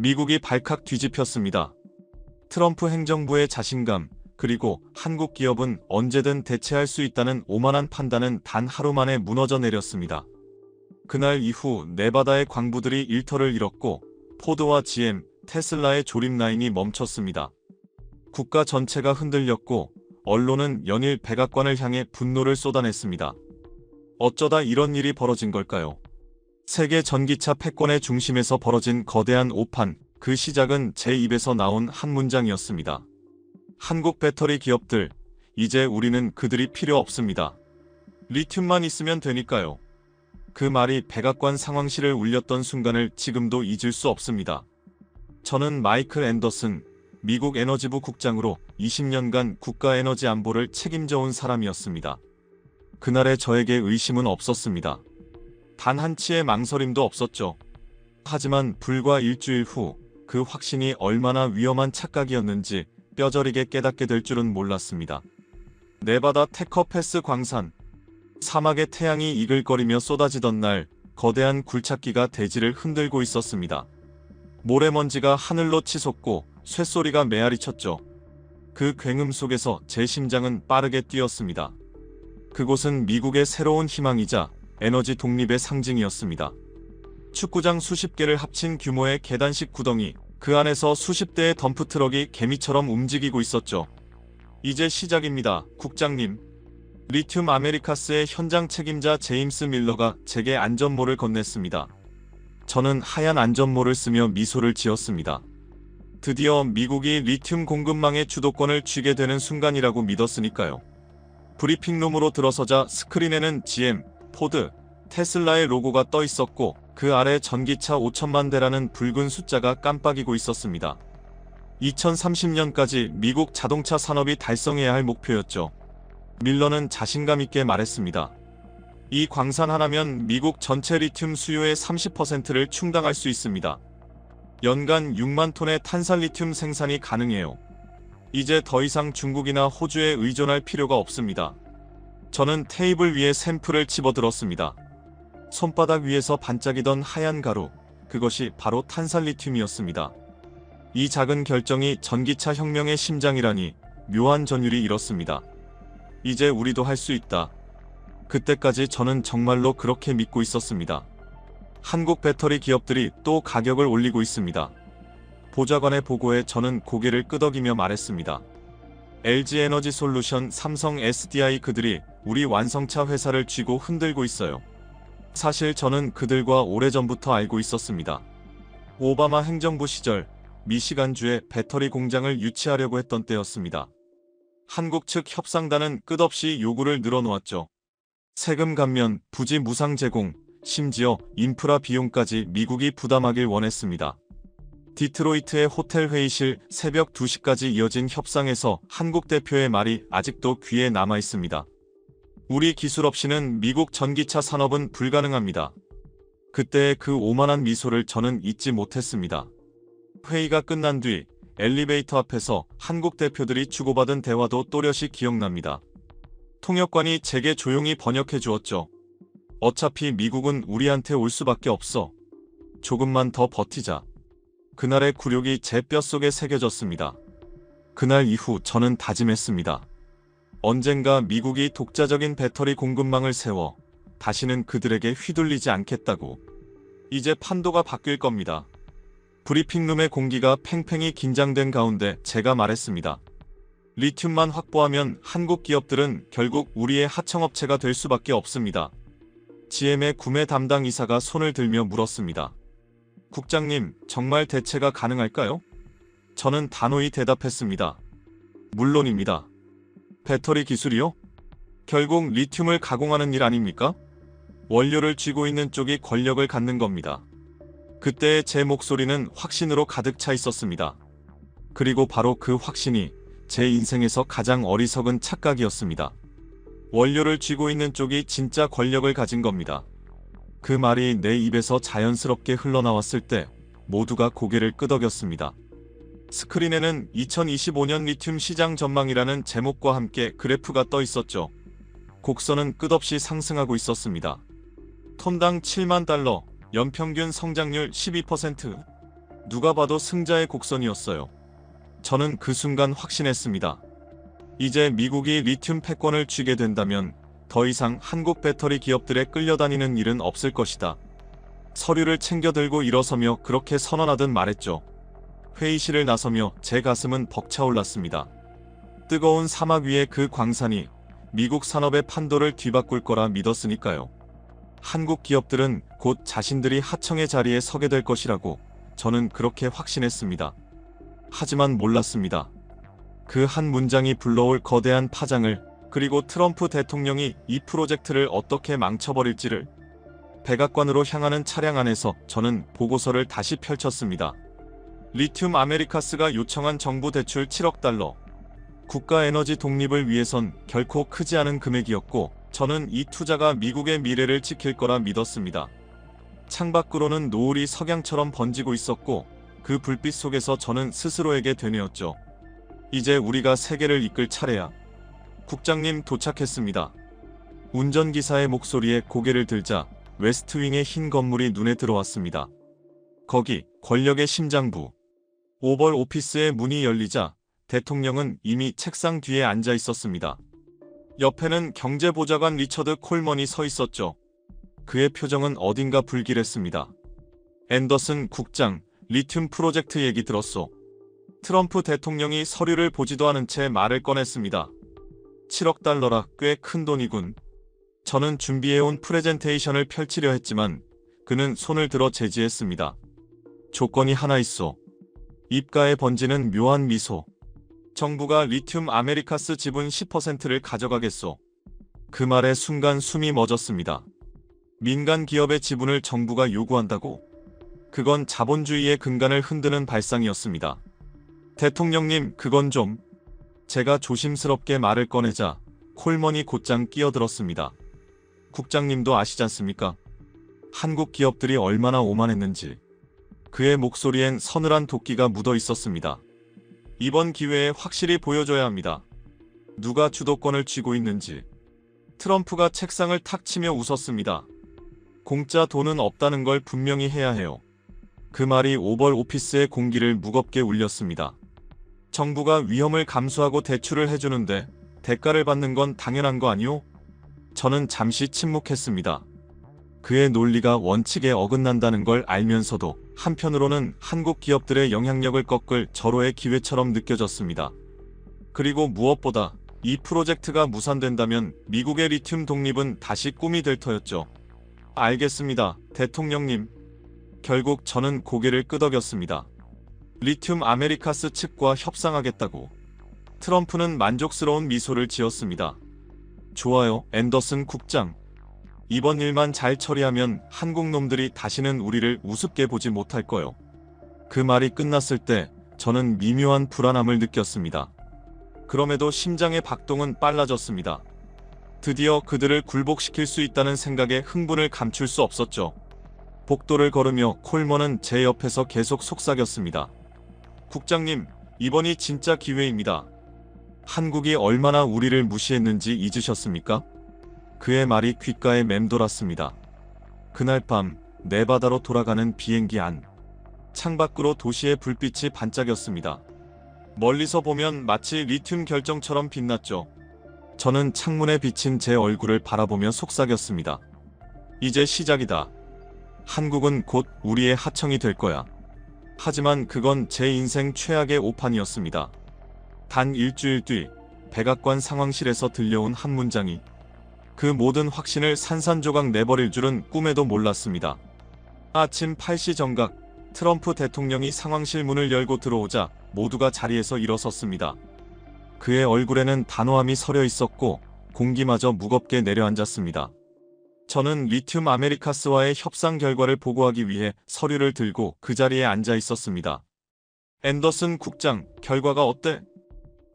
미국이 발칵 뒤집혔습니다. 트럼프 행정부의 자신감, 그리고 한국 기업은 언제든 대체할 수 있다는 오만한 판단은 단 하루 만에 무너져 내렸습니다. 그날 이후 네바다의 광부들이 일터를 잃었고 포드와 GM, 테슬라의 조립 라인이 멈췄습니다. 국가 전체가 흔들렸고 언론은 연일 백악관을 향해 분노를 쏟아냈습니다. 어쩌다 이런 일이 벌어진 걸까요? 세계 전기차 패권의 중심에서 벌어진 거대한 오판, 그 시작은 제 입에서 나온 한 문장이었습니다. 한국 배터리 기업들, 이제 우리는 그들이 필요 없습니다. 리튬만 있으면 되니까요. 그 말이 백악관 상황실을 울렸던 순간을 지금도 잊을 수 없습니다. 저는 마이클 앤더슨, 미국 에너지부 국장으로 20년간 국가 에너지 안보를 책임져온 사람이었습니다. 그날의 저에게 의심은 없었습니다. 단 한치의 망설임도 없었죠. 하지만 불과 일주일 후 그 확신이 얼마나 위험한 착각이었는지 뼈저리게 깨닫게 될 줄은 몰랐습니다. 네바다 테커패스 광산. 사막의 태양이 이글거리며 쏟아지던 날, 거대한 굴착기가 대지를 흔들고 있었습니다. 모래먼지가 하늘로 치솟고 쇳소리가 메아리쳤죠. 그 굉음 속에서 제 심장은 빠르게 뛰었습니다. 그곳은 미국의 새로운 희망이자 에너지 독립의 상징이었습니다. 축구장 수십 개를 합친 규모의 계단식 구덩이, 그 안에서 수십 대의 덤프트럭이 개미처럼 움직이고 있었죠. 이제 시작입니다, 국장님. 리튬 아메리카스의 현장 책임자 제임스 밀러가 제게 안전모를 건넸습니다. 저는 하얀 안전모를 쓰며 미소를 지었습니다. 드디어 미국이 리튬 공급망의 주도권을 쥐게 되는 순간이라고 믿었으니까요. 브리핑룸으로 들어서자 스크린에는 GM, 포드, 테슬라의 로고가 떠 있었고 그 아래 전기차 5천만 대라는 붉은 숫자가 깜빡이고 있었습니다. 2030년까지 미국 자동차 산업이 달성해야 할 목표였죠. 밀러는 자신감 있게 말했습니다. 이 광산 하나면 미국 전체 리튬 수요의 30%를 충당할 수 있습니다. 연간 6만 톤의 탄산 리튬 생산이 가능해요. 이제 더 이상 중국이나 호주에 의존할 필요가 없습니다. 저는 테이블 위에 샘플을 집어들었습니다. 손바닥 위에서 반짝이던 하얀 가루, 그것이 바로 탄산 리튬이었습니다. 이 작은 결정이 전기차 혁명의 심장이라니 묘한 전율이 일었습니다. 이제 우리도 할 수 있다. 그때까지 저는 정말로 그렇게 믿고 있었습니다. 한국 배터리 기업들이 또 가격을 올리고 있습니다. 보좌관의 보고에 저는 고개를 끄덕이며 말했습니다. LG 에너지 솔루션, 삼성 SDI 그들이 우리 완성차 회사를 쥐고 흔들고 있어요. 사실 저는 그들과 오래전부터 알고 있었습니다. 오바마 행정부 시절 미시간주에 배터리 공장을 유치하려고 했던 때였습니다. 한국 측 협상단은 끝없이 요구를 늘어놓았죠. 세금 감면, 부지 무상 제공, 심지어 인프라 비용까지 미국이 부담하길 원했습니다. 디트로이트의 호텔 회의실 새벽 2시까지 이어진 협상에서 한국 대표의 말이 아직도 귀에 남아 있습니다. 우리 기술 없이는 미국 전기차 산업은 불가능합니다. 그때의 그 오만한 미소를 저는 잊지 못했습니다. 회의가 끝난 뒤 엘리베이터 앞에서 한국 대표들이 주고받은 대화도 또렷이 기억납니다. 통역관이 제게 조용히 번역해 주었죠. 어차피 미국은 우리한테 올 수밖에 없어. 조금만 더 버티자. 그날의 굴욕이 제 뼛속에 새겨졌습니다. 그날 이후 저는 다짐했습니다. 언젠가 미국이 독자적인 배터리 공급망을 세워 다시는 그들에게 휘둘리지 않겠다고. 이제 판도가 바뀔 겁니다. 브리핑룸의 공기가 팽팽히 긴장된 가운데 제가 말했습니다. 리튬만 확보하면 한국 기업들은 결국 우리의 하청업체가 될 수밖에 없습니다. GM의 구매 담당 이사가 손을 들며 물었습니다. 국장님, 정말 대체가 가능할까요? 저는 단호히 대답했습니다. 물론입니다. 배터리 기술이요? 결국 리튬을 가공하는 일 아닙니까? 원료를 쥐고 있는 쪽이 권력을 갖는 겁니다. 그때의 제 목소리는 확신으로 가득 차 있었습니다. 그리고 바로 그 확신이 제 인생에서 가장 어리석은 착각이었습니다. 원료를 쥐고 있는 쪽이 진짜 권력을 가진 겁니다. 그 말이 내 입에서 자연스럽게 흘러나왔을 때 모두가 고개를 끄덕였습니다. 스크린에는 2025년 리튬 시장 전망이라는 제목과 함께 그래프가 떠 있었죠. 곡선은 끝없이 상승하고 있었습니다. 톤당 $7만, 연평균 성장률 12%. 누가 봐도 승자의 곡선이었어요. 저는 그 순간 확신했습니다. 이제 미국이 리튬 패권을 쥐게 된다면 더 이상 한국 배터리 기업들에 끌려다니는 일은 없을 것이다. 서류를 챙겨 들고 일어서며 그렇게 선언하듯 말했죠. 회의실을 나서며 제 가슴은 벅차올랐습니다. 뜨거운 사막 위에 그 광산이 미국 산업의 판도를 뒤바꿀 거라 믿었으니까요. 한국 기업들은 곧 자신들이 하청의 자리에 서게 될 것이라고 저는 그렇게 확신했습니다. 하지만 몰랐습니다. 그 한 문장이 불러올 거대한 파장을, 그리고 트럼프 대통령이 이 프로젝트를 어떻게 망쳐버릴지를. 백악관으로 향하는 차량 안에서 저는 보고서를 다시 펼쳤습니다. 리튬 아메리카스가 요청한 정부 대출 7억 달러. 국가 에너지 독립을 위해선 결코 크지 않은 금액이었고, 저는 이 투자가 미국의 미래를 지킬 거라 믿었습니다. 창밖으로는 노을이 석양처럼 번지고 있었고, 그 불빛 속에서 저는 스스로에게 되뇌었죠. 이제 우리가 세계를 이끌 차례야. 국장님 도착했습니다. 운전기사의 목소리에 고개를 들자 웨스트윙의 흰 건물이 눈에 들어왔습니다. 거기 권력의 심장부 오벌 오피스의 문이 열리자 대통령은 이미 책상 뒤에 앉아 있었습니다. 옆에는 경제보좌관 리처드 콜먼이 서 있었죠. 그의 표정은 어딘가 불길했습니다. 앤더슨 국장, 리튬 프로젝트 얘기 들었소. 트럼프 대통령이 서류를 보지도 않은 채 말을 꺼냈습니다. 7억 달러라, 꽤 큰 돈이군. 저는 준비해온 프레젠테이션을 펼치려 했지만 그는 손을 들어 제지했습니다. 조건이 하나 있소. 입가에 번지는 묘한 미소. 정부가 리튬 아메리카스 지분 10%를 가져가겠소. 그 말에 순간 숨이 멎었습니다. 민간 기업의 지분을 정부가 요구한다고? 그건 자본주의의 근간을 흔드는 발상이었습니다. 대통령님, 그건 좀... 제가 조심스럽게 말을 꺼내자 콜먼이 곧장 끼어들었습니다. 국장님도 아시잖습니까? 한국 기업들이 얼마나 오만했는지. 그의 목소리엔 서늘한 도끼가 묻어 있었습니다. 이번 기회에 확실히 보여줘야 합니다. 누가 주도권을 쥐고 있는지. 트럼프가 책상을 탁 치며 웃었습니다. 공짜 돈은 없다는 걸 분명히 해야 해요. 그 말이 오벌 오피스의 공기를 무겁게 울렸습니다. 정부가 위험을 감수하고 대출을 해주는데 대가를 받는 건 당연한 거 아니오? 저는 잠시 침묵했습니다. 그의 논리가 원칙에 어긋난다는 걸 알면서도 한편으로는 한국 기업들의 영향력을 꺾을 절호의 기회처럼 느껴졌습니다. 그리고 무엇보다 이 프로젝트가 무산된다면 미국의 리튬 독립은 다시 꿈이 될 터였죠. 알겠습니다, 대통령님. 결국 저는 고개를 끄덕였습니다. 리튬 아메리카스 측과 협상하겠다고. 트럼프는 만족스러운 미소를 지었습니다. 좋아요, 앤더슨 국장. 이번 일만 잘 처리하면 한국 놈들이 다시는 우리를 우습게 보지 못할 거요. 그 말이 끝났을 때 저는 미묘한 불안함을 느꼈습니다. 그럼에도 심장의 박동은 빨라졌습니다. 드디어 그들을 굴복시킬 수 있다는 생각에 흥분을 감출 수 없었죠. 복도를 걸으며 콜먼은 제 옆에서 계속 속삭였습니다. 국장님, 이번이 진짜 기회입니다. 한국이 얼마나 우리를 무시했는지 잊으셨습니까? 그의 말이 귓가에 맴돌았습니다. 그날 밤 네바다로 돌아가는 비행기 안. 창밖으로 도시의 불빛이 반짝였습니다. 멀리서 보면 마치 리튬 결정처럼 빛났죠. 저는 창문에 비친 제 얼굴을 바라보며 속삭였습니다. 이제 시작이다. 한국은 곧 우리의 하청이 될 거야. 하지만 그건 제 인생 최악의 오판이었습니다. 단 일주일 뒤 백악관 상황실에서 들려온 한 문장이 그 모든 확신을 산산조각 내버릴 줄은 꿈에도 몰랐습니다. 아침 8시 정각, 트럼프 대통령이 상황실 문을 열고 들어오자 모두가 자리에서 일어섰습니다. 그의 얼굴에는 단호함이 서려 있었고 공기마저 무겁게 내려앉았습니다. 저는 리튬 아메리카스와의 협상 결과를 보고하기 위해 서류를 들고 그 자리에 앉아 있었습니다. 앤더슨 국장, 결과가 어때?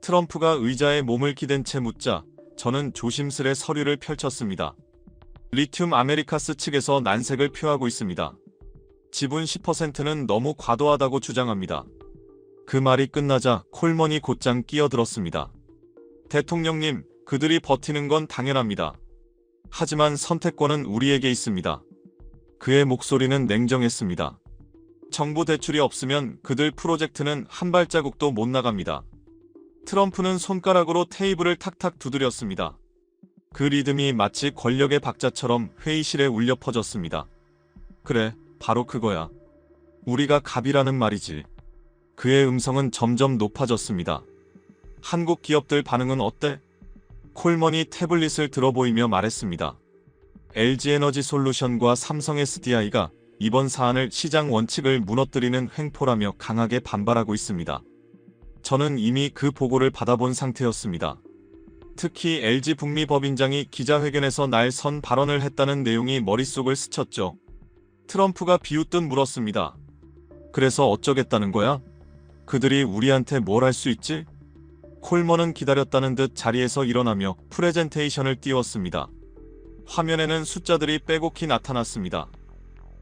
트럼프가 의자에 몸을 기댄 채 묻자 저는 조심스레 서류를 펼쳤습니다. 리튬 아메리카스 측에서 난색을 표하고 있습니다. 지분 10%는 너무 과도하다고 주장합니다. 그 말이 끝나자 콜먼이 곧장 끼어들었습니다. 대통령님, 그들이 버티는 건 당연합니다. 하지만 선택권은 우리에게 있습니다. 그의 목소리는 냉정했습니다. 정부 대출이 없으면 그들 프로젝트는 한 발자국도 못 나갑니다. 트럼프는 손가락으로 테이블을 탁탁 두드렸습니다. 그 리듬이 마치 권력의 박자처럼 회의실에 울려 퍼졌습니다. 그래, 바로 그거야. 우리가 갑이라는 말이지. 그의 음성은 점점 높아졌습니다. 한국 기업들 반응은 어때? 콜먼이 태블릿을 들어보이며 말했습니다. LG에너지솔루션과 삼성 SDI가 이번 사안을 시장 원칙을 무너뜨리는 횡포라며 강하게 반발하고 있습니다. 저는 이미 그 보고를 받아본 상태였습니다. 특히 LG 북미 법인장이 기자회견에서 날선 발언을 했다는 내용이 머릿속을 스쳤죠. 트럼프가 비웃듯 물었습니다. 그래서 어쩌겠다는 거야? 그들이 우리한테 뭘 할 수 있지? 콜먼은 기다렸다는 듯 자리에서 일어나며 프레젠테이션을 띄웠습니다. 화면에는 숫자들이 빼곡히 나타났습니다.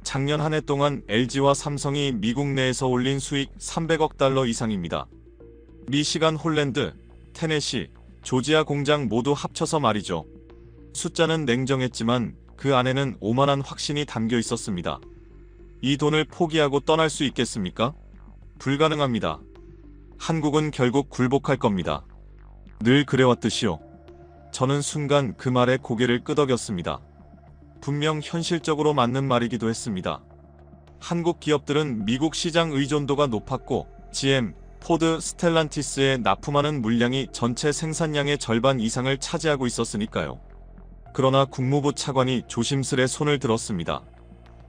작년 한 해 동안 LG와 삼성이 미국 내에서 올린 수익 300억 달러 이상입니다. 미시간, 홀랜드, 테네시, 조지아 공장 모두 합쳐서 말이죠. 숫자는 냉정했지만 그 안에는 오만한 확신이 담겨 있었습니다. 이 돈을 포기하고 떠날 수 있겠습니까? 불가능합니다. 한국은 결국 굴복할 겁니다. 늘 그래왔듯이요. 저는 순간 그 말에 고개를 끄덕였습니다. 분명 현실적으로 맞는 말이기도 했습니다. 한국 기업들은 미국 시장 의존도가 높았고 GM, 포드, 스텔란티스에 납품하는 물량이 전체 생산량의 절반 이상을 차지하고 있었으니까요. 그러나 국무부 차관이 조심스레 손을 들었습니다.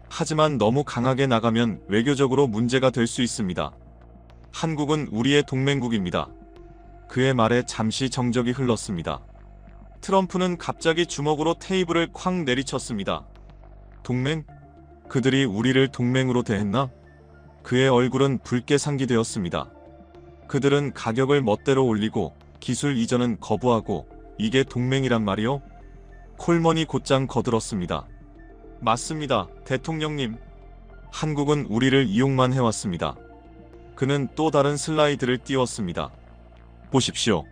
하지만 너무 강하게 나가면 외교적으로 문제가 될 수 있습니다. 한국은 우리의 동맹국입니다. 그의 말에 잠시 정적이 흘렀습니다. 트럼프는 갑자기 주먹으로 테이블을 쾅 내리쳤습니다. 동맹? 그들이 우리를 동맹으로 대했나? 그의 얼굴은 붉게 상기되었습니다. 그들은 가격을 멋대로 올리고 기술 이전은 거부하고 이게 동맹이란 말이요? 콜먼이 곧장 거들었습니다. 맞습니다, 대통령님. 한국은 우리를 이용만 해왔습니다. 그는 또 다른 슬라이드를 띄웠습니다. 보십시오.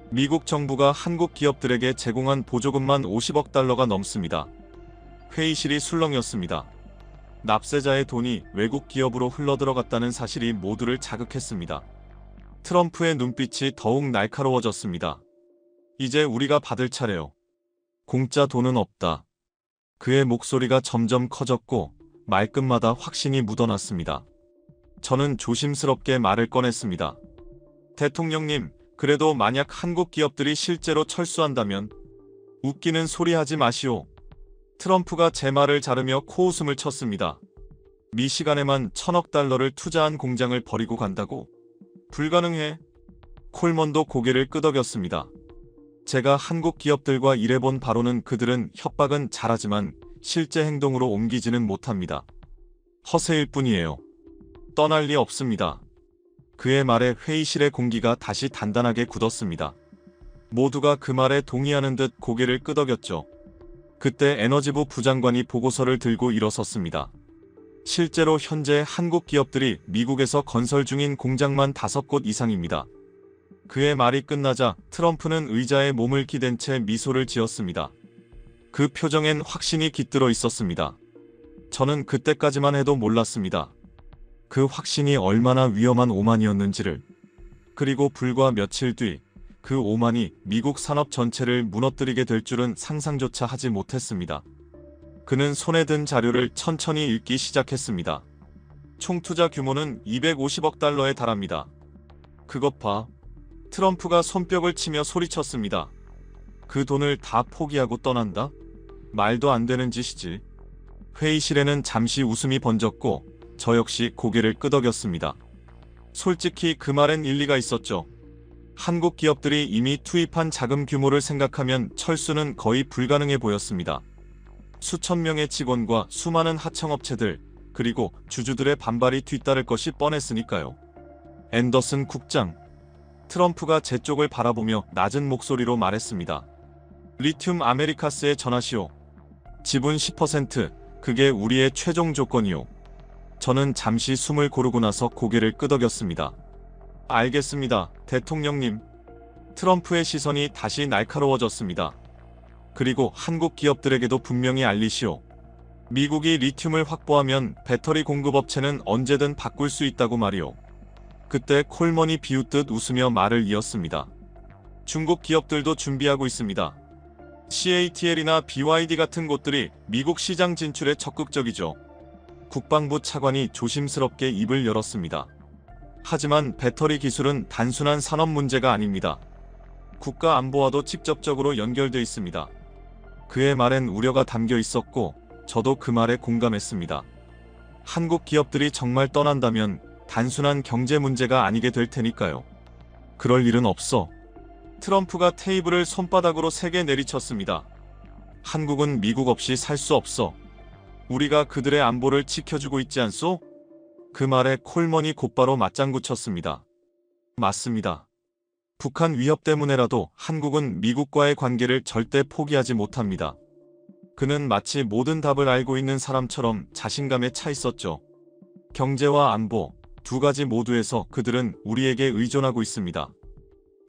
미국 정부가 한국 기업들에게 제공한 보조금만 50억 달러가 넘습니다. 회의실이 술렁였습니다. 납세자의 돈이 외국 기업으로 흘러들어갔다는 사실이 모두를 자극했습니다. 트럼프의 눈빛이 더욱 날카로워졌습니다. 이제 우리가 받을 차례요. 공짜 돈은 없다. 그의 목소리가 점점 커졌고 말끝마다 확신이 묻어났습니다. 저는 조심스럽게 말을 꺼냈습니다. 대통령님, 그래도 만약 한국 기업들이 실제로 철수한다면 웃기는 소리 하지 마시오. 트럼프가 제 말을 자르며 코웃음을 쳤습니다. 미시간에만 1000억 달러를 투자한 공장을 버리고 간다고? 불가능해. 콜먼도 고개를 끄덕였습니다. 제가 한국 기업들과 일해본 바로는 그들은 협박은 잘하지만 실제 행동으로 옮기지는 못합니다. 허세일 뿐이에요. 떠날 리 없습니다. 그의 말에 회의실의 공기가 다시 단단하게 굳었습니다. 모두가 그 말에 동의하는 듯 고개를 끄덕였죠. 그때 에너지부 부장관이 보고서를 들고 일어섰습니다. 실제로 현재 한국 기업들이 미국에서 건설 중인 공장만 5곳 이상입니다. 그의 말이 끝나자 트럼프는 의자에 몸을 기댄 채 미소를 지었습니다. 그 표정엔 확신이 깃들어 있었습니다. 저는 그때까지만 해도 몰랐습니다. 그 확신이 얼마나 위험한 오만이었는지를. 그리고 불과 며칠 뒤 그 오만이 미국 산업 전체를 무너뜨리게 될 줄은 상상조차 하지 못했습니다. 그는 손에 든 자료를 천천히 읽기 시작했습니다. 총 투자 규모는 250억 달러에 달합니다. 그것 봐. 트럼프가 손뼉을 치며 소리쳤습니다. 그 돈을 다 포기하고 떠난다? 말도 안 되는 짓이지. 회의실에는 잠시 웃음이 번졌고 저 역시 고개를 끄덕였습니다. 솔직히 그 말엔 일리가 있었죠. 한국 기업들이 이미 투입한 자금 규모를 생각하면 철수는 거의 불가능해 보였습니다. 수천 명의 직원과 수많은 하청업체들, 그리고 주주들의 반발이 뒤따를 것이 뻔했으니까요. 앤더슨 국장. 트럼프가 제 쪽을 바라보며 낮은 목소리로 말했습니다. 리튬 아메리카스에 전하시오. 지분 10%, 그게 우리의 최종 조건이오. 저는 잠시 숨을 고르고 나서 고개를 끄덕였습니다. 알겠습니다, 대통령님. 트럼프의 시선이 다시 날카로워졌습니다. 그리고 한국 기업들에게도 분명히 알리시오. 미국이 리튬을 확보하면 배터리 공급업체는 언제든 바꿀 수 있다고 말이오. 그때 콜먼이 비웃듯 웃으며 말을 이었습니다. 중국 기업들도 준비하고 있습니다. CATL이나 BYD 같은 곳들이 미국 시장 진출에 적극적이죠. 국방부 차관이 조심스럽게 입을 열었습니다. 하지만 배터리 기술은 단순한 산업 문제가 아닙니다. 국가 안보와도 직접적으로 연결돼 있습니다. 그의 말엔 우려가 담겨 있었고 저도 그 말에 공감했습니다. 한국 기업들이 정말 떠난다면 단순한 경제 문제가 아니게 될 테니까요. 그럴 일은 없어. 트럼프가 테이블을 손바닥으로 세게 내리쳤습니다. 한국은 미국 없이 살 수 없어. 우리가 그들의 안보를 지켜주고 있지 않소? 그 말에 콜먼이 곧바로 맞장구 쳤습니다. 맞습니다. 북한 위협 때문에라도 한국은 미국과의 관계를 절대 포기하지 못합니다. 그는 마치 모든 답을 알고 있는 사람처럼 자신감에 차 있었죠. 경제와 안보, 두 가지 모두에서 그들은 우리에게 의존하고 있습니다.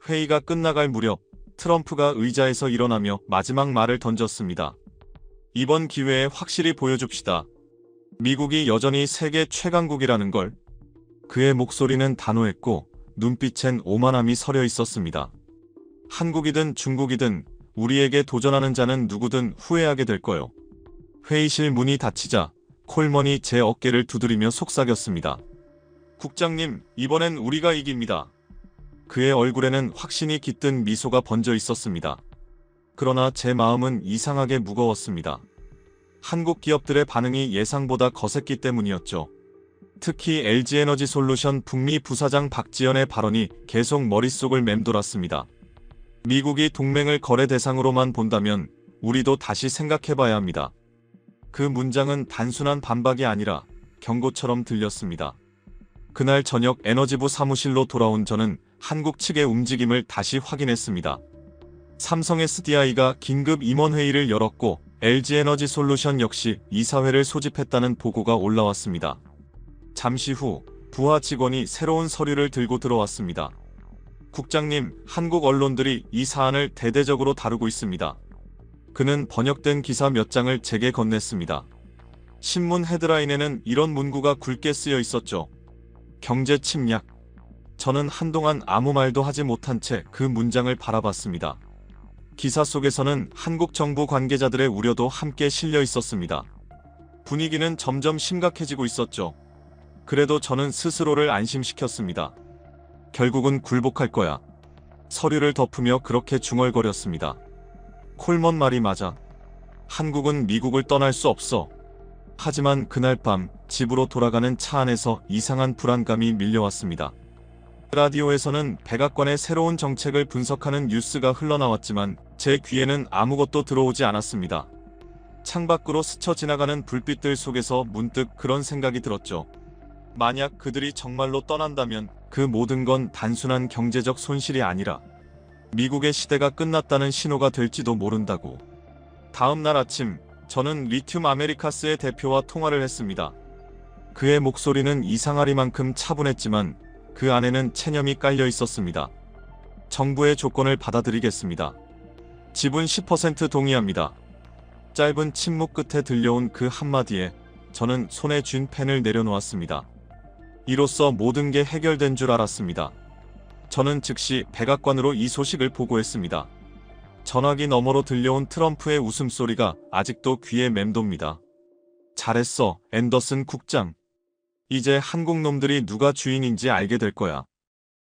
회의가 끝나갈 무렵 트럼프가 의자에서 일어나며 마지막 말을 던졌습니다. 이번 기회에 확실히 보여줍시다. 미국이 여전히 세계 최강국이라는 걸. 그의 목소리는 단호했고 눈빛엔 오만함이 서려 있었습니다. 한국이든 중국이든 우리에게 도전하는 자는 누구든 후회하게 될 거요. 회의실 문이 닫히자 콜먼이 제 어깨를 두드리며 속삭였습니다. 국장님, 이번엔 우리가 이깁니다. 그의 얼굴에는 확신이 깃든 미소가 번져 있었습니다. 그러나 제 마음은 이상하게 무거웠습니다. 한국 기업들의 반응이 예상보다 거셌기 때문이었죠. 특히 LG에너지솔루션 북미 부사장 박지현의 발언이 계속 머릿속을 맴돌았습니다. 미국이 동맹을 거래 대상으로만 본다면 우리도 다시 생각해봐야 합니다. 그 문장은 단순한 반박이 아니라 경고처럼 들렸습니다. 그날 저녁 에너지부 사무실로 돌아온 저는 한국 측의 움직임을 다시 확인했습니다. 삼성 SDI가 긴급 임원회의를 열었고 LG에너지솔루션 역시 이사회를 소집했다는 보고가 올라왔습니다. 잠시 후 부하 직원이 새로운 서류를 들고 들어왔습니다. 국장님, 한국 언론들이 이 사안을 대대적으로 다루고 있습니다. 그는 번역된 기사 몇 장을 제게 건넸습니다. 신문 헤드라인에는 이런 문구가 굵게 쓰여 있었죠. 경제 침략. 저는 한동안 아무 말도 하지 못한 채 그 문장을 바라봤습니다. 기사 속에서는 한국 정부 관계자들의 우려도 함께 실려 있었습니다. 분위기는 점점 심각해지고 있었죠. 그래도 저는 스스로를 안심시켰습니다. 결국은 굴복할 거야. 서류를 덮으며 그렇게 중얼거렸습니다. 콜먼 말이 맞아. 한국은 미국을 떠날 수 없어. 하지만 그날 밤 집으로 돌아가는 차 안에서 이상한 불안감이 밀려왔습니다. 라디오에서는 백악관의 새로운 정책을 분석하는 뉴스가 흘러나왔지만 제 귀에는 아무것도 들어오지 않았습니다. 창밖으로 스쳐 지나가는 불빛들 속에서 문득 그런 생각이 들었죠. 만약 그들이 정말로 떠난다면 그 모든 건 단순한 경제적 손실이 아니라 미국의 시대가 끝났다는 신호가 될지도 모른다고. 다음 날 아침 저는 리튬 아메리카스의 대표와 통화를 했습니다. 그의 목소리는 이상하리만큼 차분했지만 그 안에는 체념이 깔려 있었습니다. 정부의 조건을 받아들이겠습니다. 지분 10% 동의합니다. 짧은 침묵 끝에 들려온 그 한마디에 저는 손에 쥔 펜을 내려놓았습니다. 이로써 모든 게 해결된 줄 알았습니다. 저는 즉시 백악관으로 이 소식을 보고했습니다. 전화기 너머로 들려온 트럼프의 웃음소리가 아직도 귀에 맴돕니다. 잘했어, 앤더슨 국장. 이제 한국 놈들이 누가 주인인지 알게 될 거야.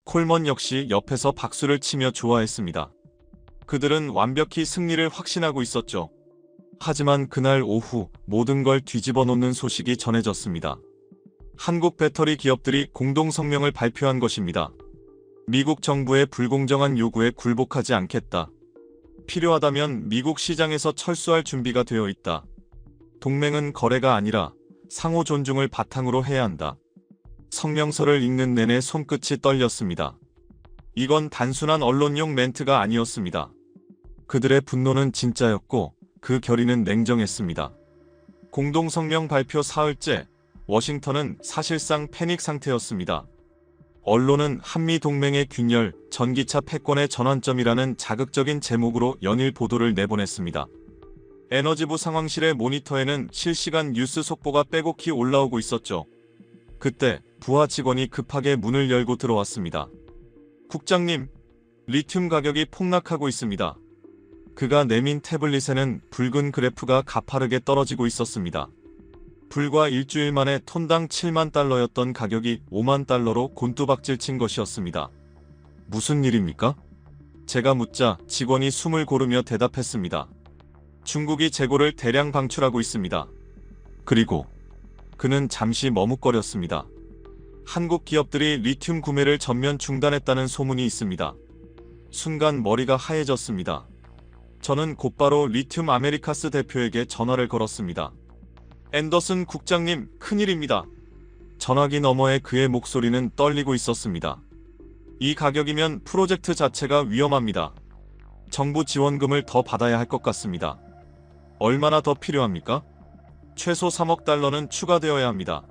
콜먼 역시 옆에서 박수를 치며 좋아했습니다. 그들은 완벽히 승리를 확신하고 있었죠. 하지만 그날 오후 모든 걸 뒤집어 놓는 소식이 전해졌습니다. 한국 배터리 기업들이 공동성명을 발표한 것입니다. 미국 정부의 불공정한 요구에 굴복하지 않겠다. 필요하다면 미국 시장에서 철수할 준비가 되어 있다. 동맹은 거래가 아니라 상호 존중을 바탕으로 해야 한다. 성명서를 읽는 내내 손끝이 떨렸습니다. 이건 단순한 언론용 멘트가 아니었습니다. 그들의 분노는 진짜였고 그 결의는 냉정했습니다. 공동성명 발표 사흘째, 워싱턴은 사실상 패닉 상태였습니다. 언론은 한미동맹의 균열, 전기차 패권의 전환점이라는 자극적인 제목으로 연일 보도를 내보냈습니다. 에너지부 상황실의 모니터에는 실시간 뉴스 속보가 빼곡히 올라오고 있었죠. 그때 부하 직원이 급하게 문을 열고 들어왔습니다. 국장님, 리튬 가격이 폭락하고 있습니다. 그가 내민 태블릿에는 붉은 그래프가 가파르게 떨어지고 있었습니다. 불과 일주일 만에 톤당 7만 달러였던 가격이 5만 달러로 곤두박질 친 것이었습니다. 무슨 일입니까? 제가 묻자 직원이 숨을 고르며 대답했습니다. 중국이 재고를 대량 방출하고 있습니다. 그리고 그는 잠시 머뭇거렸습니다. 한국 기업들이 리튬 구매를 전면 중단했다는 소문이 있습니다. 순간 머리가 하얘졌습니다. 저는 곧바로 리튬 아메리카스 대표에게 전화를 걸었습니다. 앤더슨 국장님, 큰일입니다. 전화기 너머에 그의 목소리는 떨리고 있었습니다. 이 가격이면 프로젝트 자체가 위험합니다. 정부 지원금을 더 받아야 할 것 같습니다. 얼마나 더 필요합니까? 최소 3억 달러는 추가되어야 합니다.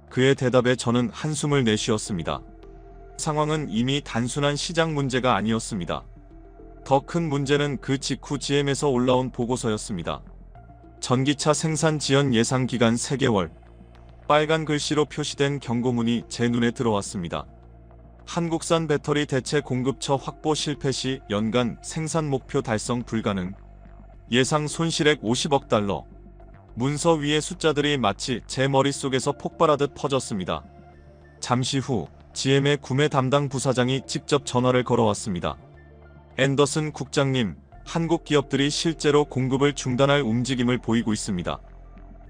그의 대답에 저는 한숨을 내쉬었습니다. 상황은 이미 단순한 시장 문제가 아니었습니다. 더 큰 문제는 그 직후 GM에서 올라온 보고서였습니다. 전기차 생산 지연 예상 기간 3개월. 빨간 글씨로 표시된 경고문이 제 눈에 들어왔습니다. 한국산 배터리 대체 공급처 확보 실패 시 연간 생산 목표 달성 불가능. 예상 손실액 50억 달러. 문서 위의 숫자들이 마치 제 머릿속에서 폭발하듯 퍼졌습니다. 잠시 후 GM의 구매 담당 부사장이 직접 전화를 걸어왔습니다. 앤더슨 국장님, 한국 기업들이 실제로 공급을 중단할 움직임을 보이고 있습니다.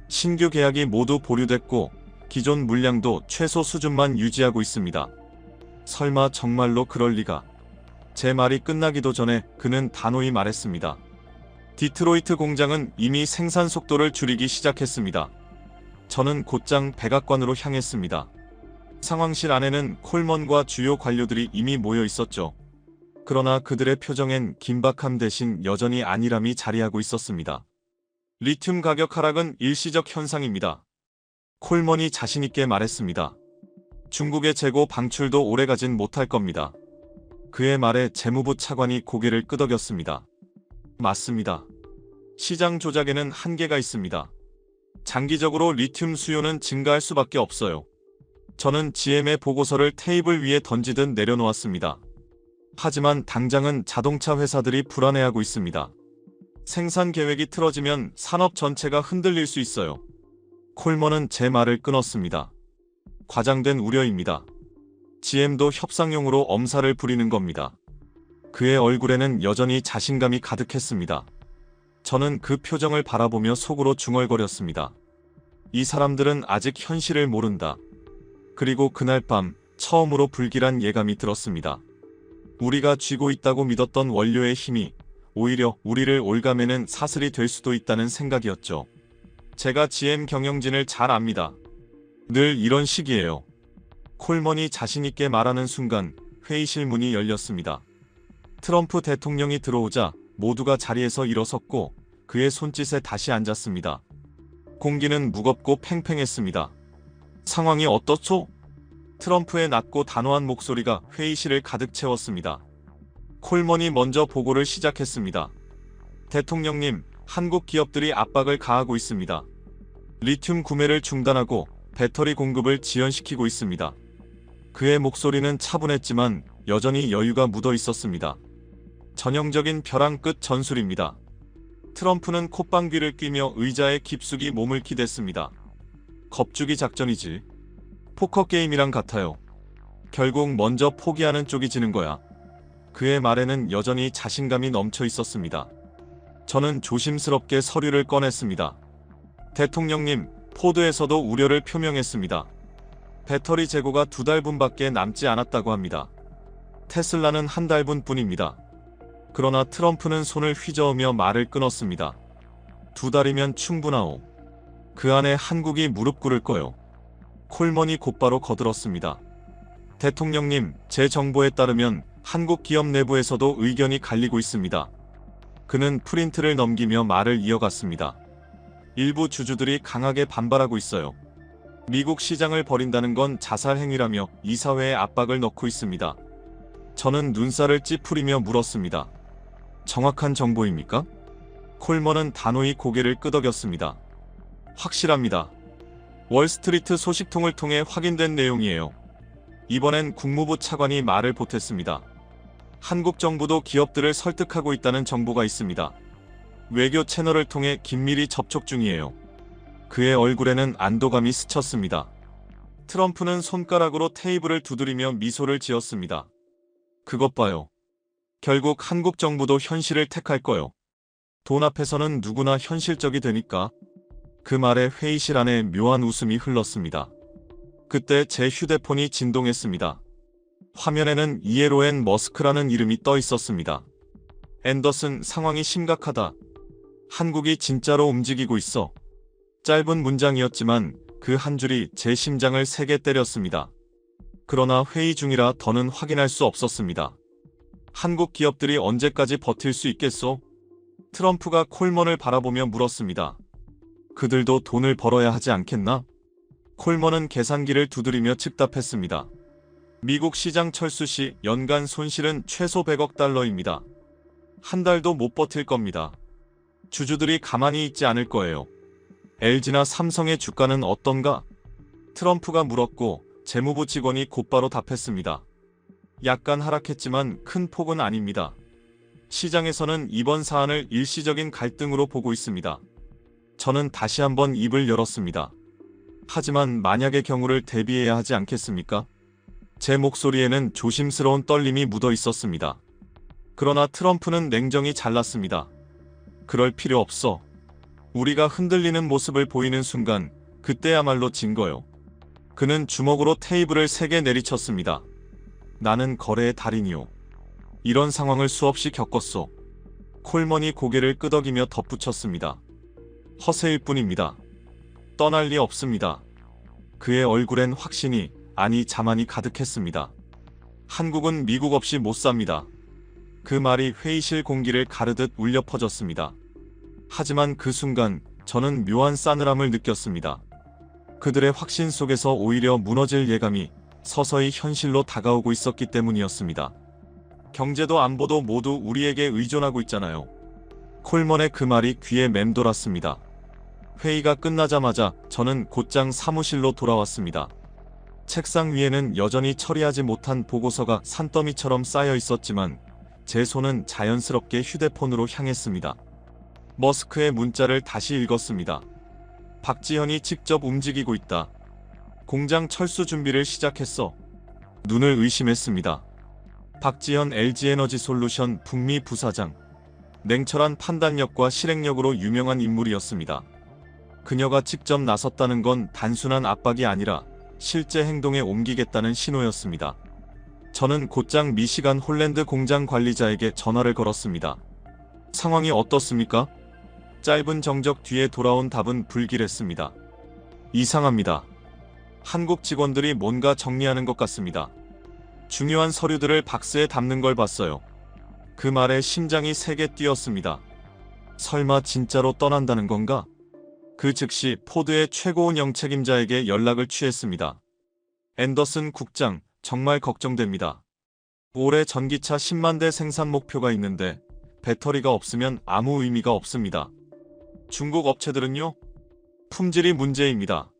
신규 계약이 모두 보류됐고 기존 물량도 최소 수준만 유지하고 있습니다. 설마 정말로 그럴 리가. 제 말이 끝나기도 전에 그는 단호히 말했습니다. 디트로이트 공장은 이미 생산 속도를 줄이기 시작했습니다. 저는 곧장 백악관으로 향했습니다. 상황실 안에는 콜먼과 주요 관료들이 이미 모여 있었죠. 그러나 그들의 표정엔 긴박함 대신 여전히 안일함이 자리하고 있었습니다. 리튬 가격 하락은 일시적 현상입니다. 콜먼이 자신있게 말했습니다. 중국의 재고 방출도 오래가진 못할 겁니다. 그의 말에 재무부 차관이 고개를 끄덕였습니다. 맞습니다. 시장 조작에는 한계가 있습니다. 장기적으로 리튬 수요는 증가할 수밖에 없어요. 저는 GM의 보고서를 테이블 위에 던지듯 내려놓았습니다. 하지만 당장은 자동차 회사들이 불안해하고 있습니다. 생산 계획이 틀어지면 산업 전체가 흔들릴 수 있어요. 콜먼은 제 말을 끊었습니다. 과장된 우려입니다. GM도 협상용으로 엄살을 부리는 겁니다. 그의 얼굴에는 여전히 자신감이 가득했습니다. 저는 그 표정을 바라보며 속으로 중얼거렸습니다. 이 사람들은 아직 현실을 모른다. 그리고 그날 밤 처음으로 불길한 예감이 들었습니다. 우리가 쥐고 있다고 믿었던 원료의 힘이 오히려 우리를 올가매는 사슬이 될 수도 있다는 생각이었죠. 제가 GM 경영진을 잘 압니다. 늘 이런 식이에요. 콜먼이 자신있게 말하는 순간 회의실 문이 열렸습니다. 트럼프 대통령이 들어오자 모두가 자리에서 일어섰고 그의 손짓에 다시 앉았습니다. 공기는 무겁고 팽팽했습니다. 상황이 어떻소? 트럼프의 낮고 단호한 목소리가 회의실을 가득 채웠습니다. 콜먼이 먼저 보고를 시작했습니다. 대통령님, 한국 기업들이 압박을 가하고 있습니다. 리튬 구매를 중단하고 배터리 공급을 지연시키고 있습니다. 그의 목소리는 차분했지만 여전히 여유가 묻어 있었습니다. 전형적인 벼랑 끝 전술입니다. 트럼프는 콧방귀를 뀌며 의자에 깊숙이 몸을 기댔습니다. 겁주기 작전이지. 포커게임이랑 같아요. 결국 먼저 포기하는 쪽이 지는 거야. 그의 말에는 여전히 자신감이 넘쳐 있었습니다. 저는 조심스럽게 서류를 꺼냈습니다. 대통령님, 포드에서도 우려를 표명했습니다. 배터리 재고가 2달분밖에 남지 않았다고 합니다. 테슬라는 1달분 뿐입니다. 그러나 트럼프는 손을 휘저으며 말을 끊었습니다. 2달이면 충분하오. 그 안에 한국이 무릎 꿇을 거요. 콜먼이 곧바로 거들었습니다. 대통령님, 제 정보에 따르면 한국 기업 내부에서도 의견이 갈리고 있습니다. 그는 프린트를 넘기며 말을 이어갔습니다. 일부 주주들이 강하게 반발하고 있어요. 미국 시장을 버린다는 건 자살 행위라며 이사회에 압박을 넣고 있습니다. 저는 눈살을 찌푸리며 물었습니다. 정확한 정보입니까? 콜먼은 단호히 고개를 끄덕였습니다. 확실합니다. 월스트리트 소식통을 통해 확인된 내용이에요. 이번엔 국무부 차관이 말을 보탰습니다. 한국 정부도 기업들을 설득하고 있다는 정보가 있습니다. 외교 채널을 통해 긴밀히 접촉 중이에요. 그의 얼굴에는 안도감이 스쳤습니다. 트럼프는 손가락으로 테이블을 두드리며 미소를 지었습니다. 그것 봐요. 결국 한국 정부도 현실을 택할 거요. 돈 앞에서는 누구나 현실적이 되니까. 그 말에 회의실 안에 묘한 웃음이 흘렀습니다. 그때 제 휴대폰이 진동했습니다. 화면에는 이에로엔 머스크라는 이름이 떠 있었습니다. 앤더슨, 상황이 심각하다. 한국이 진짜로 움직이고 있어. 짧은 문장이었지만 그 한 줄이 제 심장을 세게 때렸습니다. 그러나 회의 중이라 더는 확인할 수 없었습니다. 한국 기업들이 언제까지 버틸 수 있겠소? 트럼프가 콜먼을 바라보며 물었습니다. 그들도 돈을 벌어야 하지 않겠나? 콜먼은 계산기를 두드리며 즉답했습니다. 미국 시장 철수 시 연간 손실은 최소 100억 달러입니다. 한 달도 못 버틸 겁니다. 주주들이 가만히 있지 않을 거예요. LG나 삼성의 주가는 어떤가? 트럼프가 물었고 재무부 직원이 곧바로 답했습니다. 약간 하락했지만 큰 폭은 아닙니다. 시장에서는 이번 사안을 일시적인 갈등으로 보고 있습니다. 저는 다시 한번 입을 열었습니다. 하지만 만약의 경우를 대비해야 하지 않겠습니까? 제 목소리에는 조심스러운 떨림이 묻어 있었습니다. 그러나 트럼프는 냉정히 잘랐습니다. 그럴 필요 없어. 우리가 흔들리는 모습을 보이는 순간 그때야말로 진 거요. 그는 주먹으로 테이블을 3개 내리쳤습니다. 나는 거래의 달인이요. 이런 상황을 수없이 겪었소. 콜먼이 고개를 끄덕이며 덧붙였습니다. 허세일 뿐입니다. 떠날 리 없습니다. 그의 얼굴엔 확신이, 아니 자만이 가득했습니다. 한국은 미국 없이 못 삽니다. 그 말이 회의실 공기를 가르듯 울려 퍼졌습니다. 하지만 그 순간 저는 묘한 싸늘함을 느꼈습니다. 그들의 확신 속에서 오히려 무너질 예감이 서서히 현실로 다가오고 있었기 때문이었습니다. 경제도 안보도 모두 우리에게 의존하고 있잖아요. 콜먼의 그 말이 귀에 맴돌았습니다. 회의가 끝나자마자 저는 곧장 사무실로 돌아왔습니다. 책상 위에는 여전히 처리하지 못한 보고서가 산더미처럼 쌓여 있었지만 제 손은 자연스럽게 휴대폰으로 향했습니다. 머스크의 문자를 다시 읽었습니다. 박지현이 직접 움직이고 있다. 공장 철수 준비를 시작했어. 눈을 의심했습니다. 박지현 LG에너지솔루션 북미 부사장. 냉철한 판단력과 실행력으로 유명한 인물이었습니다. 그녀가 직접 나섰다는 건 단순한 압박이 아니라 실제 행동에 옮기겠다는 신호였습니다. 저는 곧장 미시간 홀랜드 공장 관리자에게 전화를 걸었습니다. 상황이 어떻습니까? 짧은 정적 뒤에 돌아온 답은 불길했습니다. 이상합니다. 한국 직원들이 뭔가 정리하는 것 같습니다. 중요한 서류들을 박스에 담는 걸 봤어요. 그 말에 심장이 세게 뛰었습니다. 설마 진짜로 떠난다는 건가? 그 즉시 포드의 최고 운영 책임자에게 연락을 취했습니다. 앤더슨 국장, 정말 걱정됩니다. 올해 전기차 10만 대 생산 목표가 있는데 배터리가 없으면 아무 의미가 없습니다. 중국 업체들은요? 품질이 문제입니다.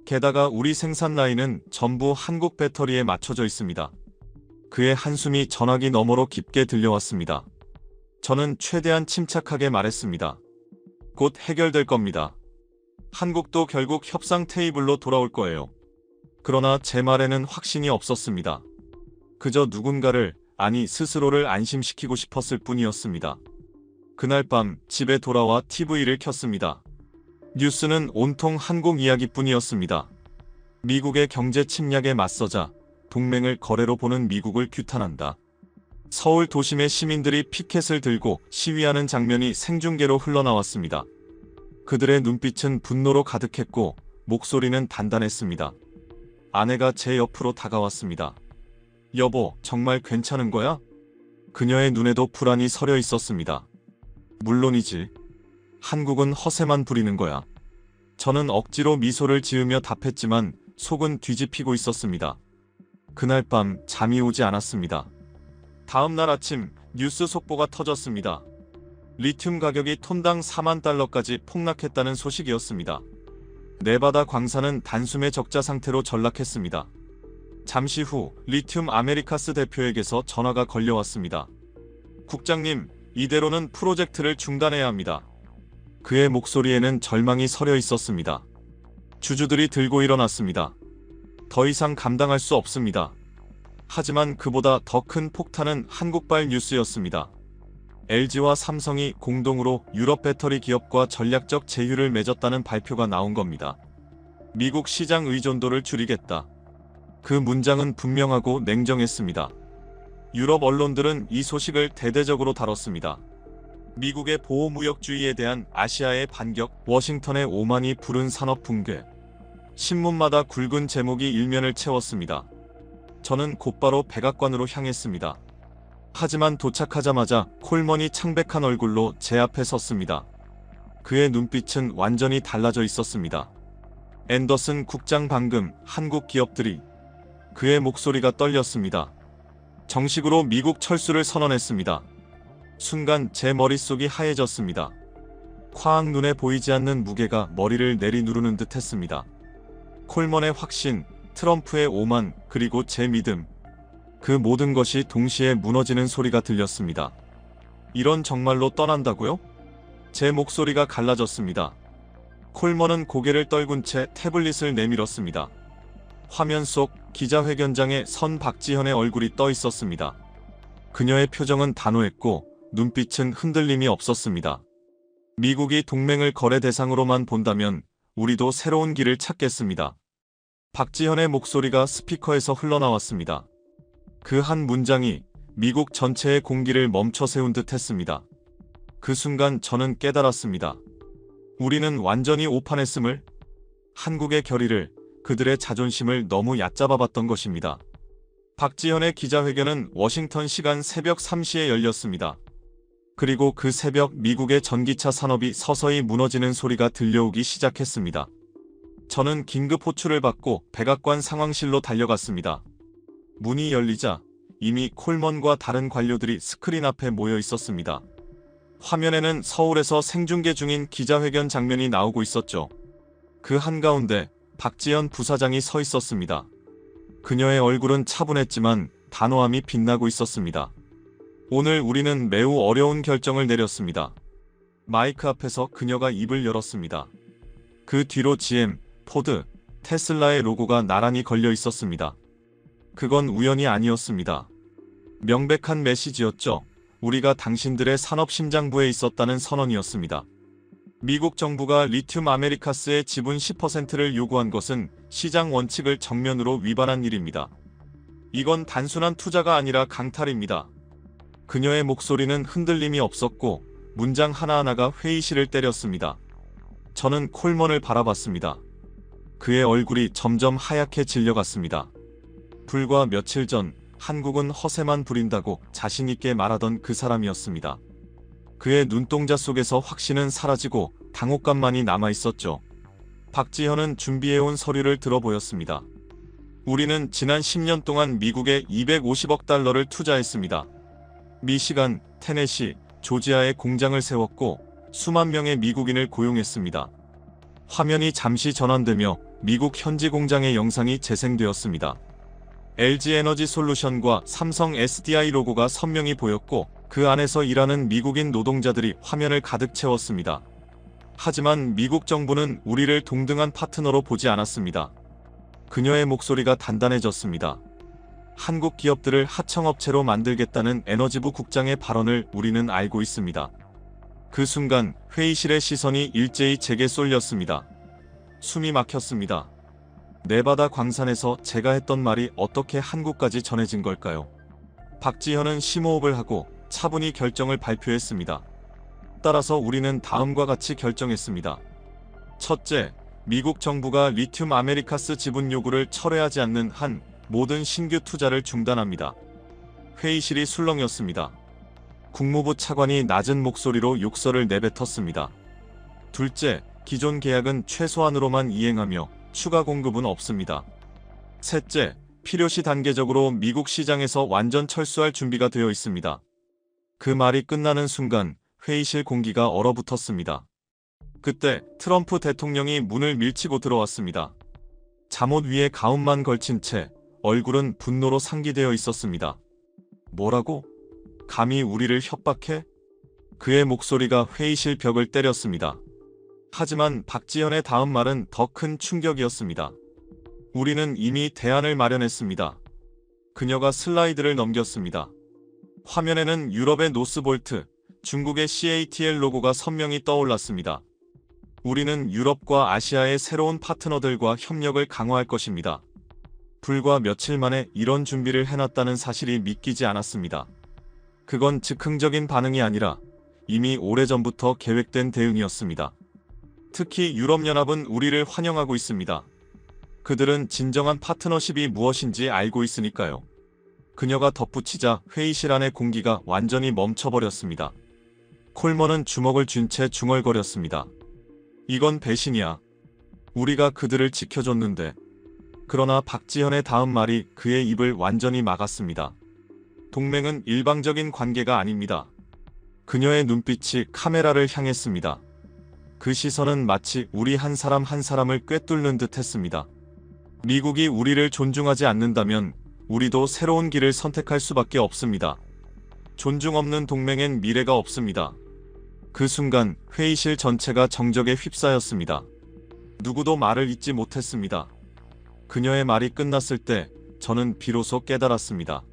게다가 우리 생산 라인은 전부 한국 배터리에 맞춰져 있습니다. 그의 한숨이 전화기 너머로 깊게 들려왔습니다. 저는 최대한 침착하게 말했습니다. 곧 해결될 겁니다. 한국도 결국 협상 테이블로 돌아올 거예요. 그러나 제 말에는 확신이 없었습니다. 그저 누군가를, 아니 스스로를 안심시키고 싶었을 뿐이었습니다. 그날 밤 집에 돌아와 TV를 켰습니다. 뉴스는 온통 한국 이야기뿐이었습니다. 미국의 경제 침략에 맞서자 동맹을 거래로 보는 미국을 규탄한다. 서울 도심의 시민들이 피켓을 들고 시위하는 장면이 생중계로 흘러나왔습니다. 그들의 눈빛은 분노로 가득했고 목소리는 단단했습니다. 아내가 제 옆으로 다가왔습니다. 여보, 정말 괜찮은 거야? 그녀의 눈에도 불안이 서려 있었습니다. 물론이지. 한국은 허세만 부리는 거야. 저는 억지로 미소를 지으며 답했지만 속은 뒤집히고 있었습니다. 그날 밤 잠이 오지 않았습니다. 다음 날 아침 뉴스 속보가 터졌습니다. 리튬 가격이 톤당 4만 달러까지 폭락했다는 소식이었습니다. 네바다 광산은 단숨에 적자 상태로 전락했습니다. 잠시 후 리튬 아메리카스 대표에게서 전화가 걸려왔습니다. 국장님, 이대로는 프로젝트를 중단해야 합니다. 그의 목소리에는 절망이 서려 있었습니다. 주주들이 들고 일어났습니다. 더 이상 감당할 수 없습니다. 하지만 그보다 더 큰 폭탄은 한국발 뉴스였습니다. LG와 삼성이 공동으로 유럽 배터리 기업과 전략적 제휴를 맺었다는 발표가 나온 겁니다. 미국 시장 의존도를 줄이겠다. 그 문장은 분명하고 냉정했습니다. 유럽 언론들은 이 소식을 대대적으로 다뤘습니다. 미국의 보호무역주의에 대한 아시아의 반격, 워싱턴의 오만이 부른 산업 붕괴. 신문마다 굵은 제목이 일면을 채웠습니다. 저는 곧바로 백악관으로 향했습니다. 하지만 도착하자마자 콜먼이 창백한 얼굴로 제 앞에 섰습니다. 그의 눈빛은 완전히 달라져 있었습니다. 앤더슨 국장, 방금 한국 기업들이... 그의 목소리가 떨렸습니다. 정식으로 미국 철수를 선언했습니다. 순간 제 머릿속이 하얘졌습니다. 화학 눈에 보이지 않는 무게가 머리를 내리누르는 듯 했습니다. 콜먼의 확신, 트럼프의 오만, 그리고 제 믿음. 그 모든 것이 동시에 무너지는 소리가 들렸습니다. 이런 정말로 떠난다고요? 제 목소리가 갈라졌습니다. 콜먼은 고개를 떨군 채 태블릿을 내밀었습니다. 화면 속 기자회견장에 선 박지현의 얼굴이 떠 있었습니다. 그녀의 표정은 단호했고 눈빛은 흔들림이 없었습니다. 미국이 동맹을 거래 대상으로만 본다면 우리도 새로운 길을 찾겠습니다. 박지현의 목소리가 스피커에서 흘러나왔습니다. 그 한 문장이 미국 전체의 공기를 멈춰 세운 듯 했습니다. 그 순간 저는 깨달았습니다. 우리는 완전히 오판했음을, 한국의 결의를, 그들의 자존심을 너무 얕잡아봤던 것입니다. 박지현의 기자회견은 워싱턴 시간 새벽 3시에 열렸습니다. 그리고 그 새벽 미국의 전기차 산업이 서서히 무너지는 소리가 들려오기 시작했습니다. 저는 긴급 호출을 받고 백악관 상황실로 달려갔습니다. 문이 열리자 이미 콜먼과 다른 관료들이 스크린 앞에 모여 있었습니다. 화면에는 서울에서 생중계 중인 기자회견 장면이 나오고 있었죠. 그 한가운데 박지현 부사장이 서 있었습니다. 그녀의 얼굴은 차분했지만 단호함이 빛나고 있었습니다. 오늘 우리는 매우 어려운 결정을 내렸습니다. 마이크 앞에서 그녀가 입을 열었습니다. 그 뒤로 GM, 포드, 테슬라의 로고가 나란히 걸려 있었습니다. 그건 우연이 아니었습니다. 명백한 메시지였죠. 우리가 당신들의 산업심장부에 있었다는 선언이었습니다. 미국 정부가 리튬 아메리카스의 지분 10%를 요구한 것은 시장 원칙을 정면으로 위반한 일입니다. 이건 단순한 투자가 아니라 강탈입니다. 그녀의 목소리는 흔들림이 없었고 문장 하나하나가 회의실을 때렸습니다. 저는 콜먼을 바라봤습니다. 그의 얼굴이 점점 하얗게 질려갔습니다. 불과 며칠 전 한국은 허세만 부린다고 자신있게 말하던 그 사람이었습니다. 그의 눈동자 속에서 확신은 사라지고 당혹감만이 남아있었죠. 박지현은 준비해온 서류를 들어보였습니다. 우리는 지난 10년 동안 미국에 250억 달러를 투자했습니다. 미시간, 테네시, 조지아에 공장을 세웠고 수만 명의 미국인을 고용했습니다. 화면이 잠시 전환되며 미국 현지 공장의 영상이 재생되었습니다. LG 에너지 솔루션과 삼성 SDI 로고가 선명히 보였고 그 안에서 일하는 미국인 노동자들이 화면을 가득 채웠습니다. 하지만 미국 정부는 우리를 동등한 파트너로 보지 않았습니다. 그녀의 목소리가 단단해졌습니다. 한국 기업들을 하청업체로 만들겠다는 에너지부 국장의 발언을 우리는 알고 있습니다. 그 순간 회의실의 시선이 일제히 제게 쏠렸습니다. 숨이 막혔습니다. 네바다 광산에서 제가 했던 말이 어떻게 한국까지 전해진 걸까요? 박지현은 심호흡을 하고 차분히 결정을 발표했습니다. 따라서 우리는 다음과 같이 결정했습니다. 첫째, 미국 정부가 리튬 아메리카스 지분 요구를 철회하지 않는 한 모든 신규 투자를 중단합니다. 회의실이 술렁였습니다. 국무부 차관이 낮은 목소리로 욕설을 내뱉었습니다. 둘째, 기존 계약은 최소한으로만 이행하며 추가 공급은 없습니다. 셋째, 필요시 단계적으로 미국 시장에서 완전 철수할 준비가 되어 있습니다. 그 말이 끝나는 순간 회의실 공기가 얼어붙었습니다. 그때 트럼프 대통령이 문을 밀치고 들어왔습니다. 잠옷 위에 가운만 걸친 채 얼굴은 분노로 상기되어 있었습니다. 뭐라고? 감히 우리를 협박해? 그의 목소리가 회의실 벽을 때렸습니다. 하지만 박지현의 다음 말은 더 큰 충격이었습니다. 우리는 이미 대안을 마련했습니다. 그녀가 슬라이드를 넘겼습니다. 화면에는 유럽의 노스볼트, 중국의 CATL 로고가 선명히 떠올랐습니다. 우리는 유럽과 아시아의 새로운 파트너들과 협력을 강화할 것입니다. 불과 며칠 만에 이런 준비를 해놨다는 사실이 믿기지 않았습니다. 그건 즉흥적인 반응이 아니라 이미 오래전부터 계획된 대응이었습니다. 특히 유럽연합은 우리를 환영하고 있습니다. 그들은 진정한 파트너십이 무엇인지 알고 있으니까요. 그녀가 덧붙이자 회의실 안의 공기가 완전히 멈춰버렸습니다. 콜먼은 주먹을 쥔 채 중얼거렸습니다. 이건 배신이야. 우리가 그들을 지켜줬는데. 그러나 박지현의 다음 말이 그의 입을 완전히 막았습니다. 동맹은 일방적인 관계가 아닙니다. 그녀의 눈빛이 카메라를 향했습니다. 그 시선은 마치 우리 한 사람 한 사람을 꿰뚫는 듯 했습니다. 미국이 우리를 존중하지 않는다면 우리도 새로운 길을 선택할 수밖에 없습니다. 존중 없는 동맹엔 미래가 없습니다. 그 순간 회의실 전체가 정적에 휩싸였습니다. 누구도 말을 잇지 못했습니다. 그녀의 말이 끝났을 때 저는 비로소 깨달았습니다.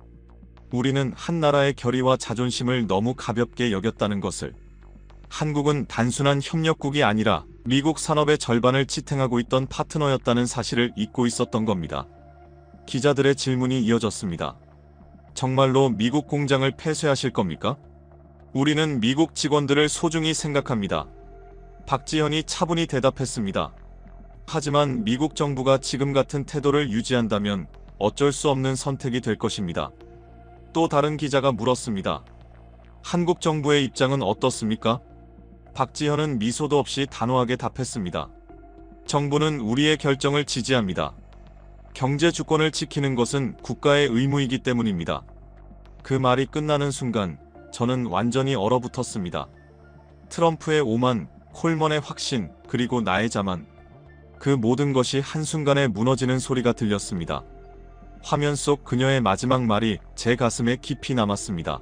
우리는 한 나라의 결의와 자존심을 너무 가볍게 여겼다는 것을. 한국은 단순한 협력국이 아니라 미국 산업의 절반을 지탱하고 있던 파트너였다는 사실을 잊고 있었던 겁니다. 기자들의 질문이 이어졌습니다. 정말로 미국 공장을 폐쇄하실 겁니까? 우리는 미국 직원들을 소중히 생각합니다. 박지현이 차분히 대답했습니다. 하지만 미국 정부가 지금 같은 태도를 유지한다면 어쩔 수 없는 선택이 될 것입니다. 또 다른 기자가 물었습니다. 한국 정부의 입장은 어떻습니까? 박지현은 미소도 없이 단호하게 답했습니다. 정부는 우리의 결정을 지지합니다. 경제 주권을 지키는 것은 국가의 의무이기 때문입니다. 그 말이 끝나는 순간 저는 완전히 얼어붙었습니다. 트럼프의 오만, 콜먼의 확신, 그리고 나의 자만. 그 모든 것이 한순간에 무너지는 소리가 들렸습니다. 화면 속 그녀의 마지막 말이 제 가슴에 깊이 남았습니다.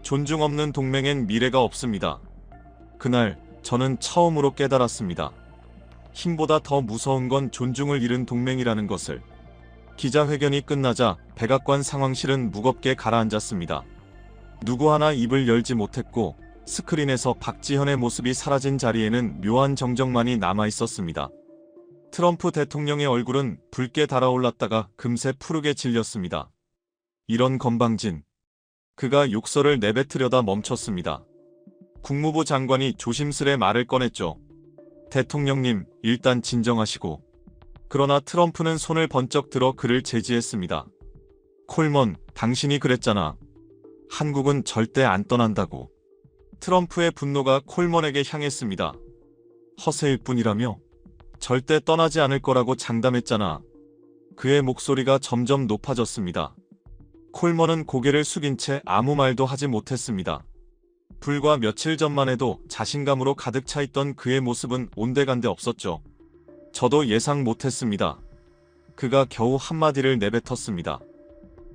존중 없는 동맹엔 미래가 없습니다. 그날 저는 처음으로 깨달았습니다. 힘보다 더 무서운 건 존중을 잃은 동맹이라는 것을. 기자회견이 끝나자 백악관 상황실은 무겁게 가라앉았습니다. 누구 하나 입을 열지 못했고 스크린에서 박지현의 모습이 사라진 자리에는 묘한 정적만이 남아있었습니다. 트럼프 대통령의 얼굴은 붉게 달아올랐다가 금세 푸르게 질렸습니다. 이런 건방진. 그가 욕설을 내뱉으려다 멈췄습니다. 국무부 장관이 조심스레 말을 꺼냈죠. 대통령님, 일단 진정하시고. 그러나 트럼프는 손을 번쩍 들어 그를 제지했습니다. 콜먼, 당신이 그랬잖아. 한국은 절대 안 떠난다고. 트럼프의 분노가 콜먼에게 향했습니다. 허세일 뿐이라며? 절대 떠나지 않을 거라고 장담했잖아. 그의 목소리가 점점 높아졌습니다. 콜먼은 고개를 숙인 채 아무 말도 하지 못했습니다. 불과 며칠 전만 해도 자신감으로 가득 차 있던 그의 모습은 온데간데 없었죠. 저도 예상 못했습니다. 그가 겨우 한마디를 내뱉었습니다.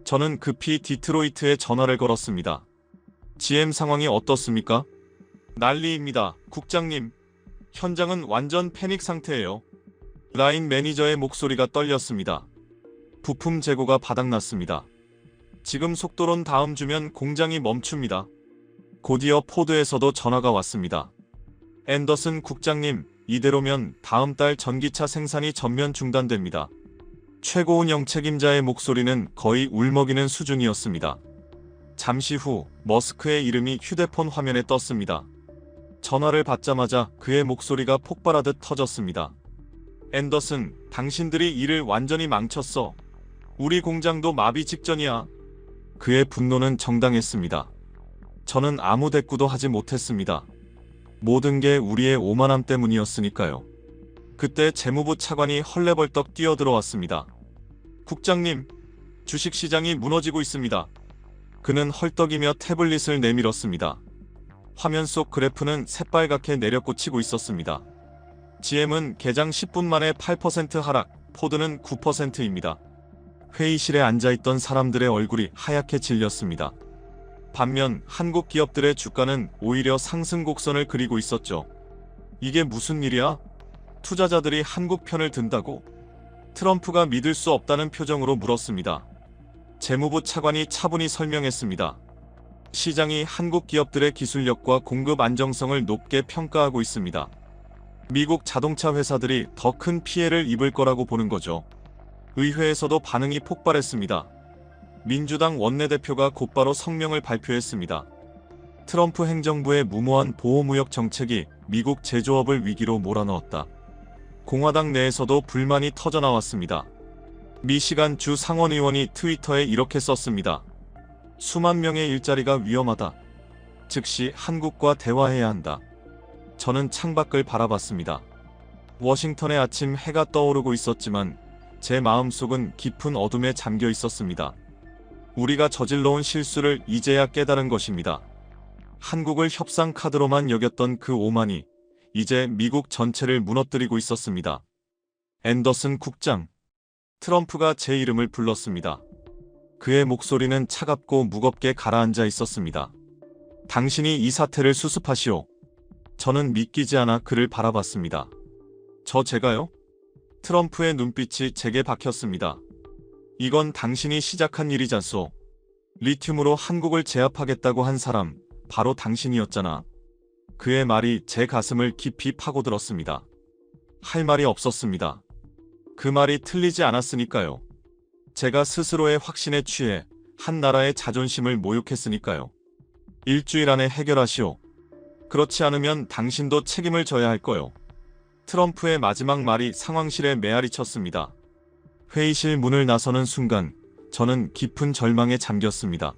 저는 급히 디트로이트에 전화를 걸었습니다. GM 상황이 어떻습니까? 난리입니다, 국장님. 현장은 완전 패닉 상태예요. 라인 매니저의 목소리가 떨렸습니다. 부품 재고가 바닥났습니다. 지금 속도론 다음 주면 공장이 멈춥니다. 곧이어 포드에서도 전화가 왔습니다. 앤더슨 국장님, 이대로면 다음 달 전기차 생산이 전면 중단됩니다. 최고은영 책임자의 목소리는 거의 울먹이는 수준이었습니다. 잠시 후 머스크의 이름이 휴대폰 화면에 떴습니다. 전화를 받자마자 그의 목소리가 폭발하듯 터졌습니다. 앤더슨, 당신들이 일을 완전히 망쳤어. 우리 공장도 마비 직전이야. 그의 분노는 정당했습니다. 저는 아무 대꾸도 하지 못했습니다. 모든 게 우리의 오만함 때문이었으니까요. 그때 재무부 차관이 헐레벌떡 뛰어들어왔습니다. 국장님, 주식시장이 무너지고 있습니다. 그는 헐떡이며 태블릿을 내밀었습니다. 화면 속 그래프는 새빨갛게 내려꽂히고 있었습니다. GM은 개장 10분 만에 8% 하락, 포드는 9%입니다. 회의실에 앉아있던 사람들의 얼굴이 하얗게 질렸습니다. 반면 한국 기업들의 주가는 오히려 상승 곡선을 그리고 있었죠. 이게 무슨 일이야? 투자자들이 한국 편을 든다고? 트럼프가 믿을 수 없다는 표정으로 물었습니다. 재무부 차관이 차분히 설명했습니다. 시장이 한국 기업들의 기술력과 공급 안정성을 높게 평가하고 있습니다. 미국 자동차 회사들이 더 큰 피해를 입을 거라고 보는 거죠. 의회에서도 반응이 폭발했습니다. 민주당 원내대표가 곧바로 성명을 발표했습니다. 트럼프 행정부의 무모한 보호무역 정책이 미국 제조업을 위기로 몰아넣었다. 공화당 내에서도 불만이 터져나왔습니다. 미시간 주 상원의원이 트위터에 이렇게 썼습니다. 수만 명의 일자리가 위험하다. 즉시 한국과 대화해야 한다. 저는 창밖을 바라봤습니다. 워싱턴의 아침 해가 떠오르고 있었지만 제 마음속은 깊은 어둠에 잠겨 있었습니다. 우리가 저질러온 실수를 이제야 깨달은 것입니다. 한국을 협상 카드로만 여겼던 그 오만이 이제 미국 전체를 무너뜨리고 있었습니다. 앤더슨 국장. 트럼프가 제 이름을 불렀습니다. 그의 목소리는 차갑고 무겁게 가라앉아 있었습니다. 당신이 이 사태를 수습하시오. 저는 믿기지 않아 그를 바라봤습니다. 제가요? 트럼프의 눈빛이 제게 박혔습니다. 이건 당신이 시작한 일이잖소. 리튬으로 한국을 제압하겠다고 한 사람, 바로 당신이었잖아. 그의 말이 제 가슴을 깊이 파고들었습니다. 할 말이 없었습니다. 그 말이 틀리지 않았으니까요. 제가 스스로의 확신에 취해 한 나라의 자존심을 모욕했으니까요. 일주일 안에 해결하시오. 그렇지 않으면 당신도 책임을 져야 할 거요. 트럼프의 마지막 말이 상황실에 메아리 쳤습니다. 회의실 문을 나서는 순간 저는 깊은 절망에 잠겼습니다.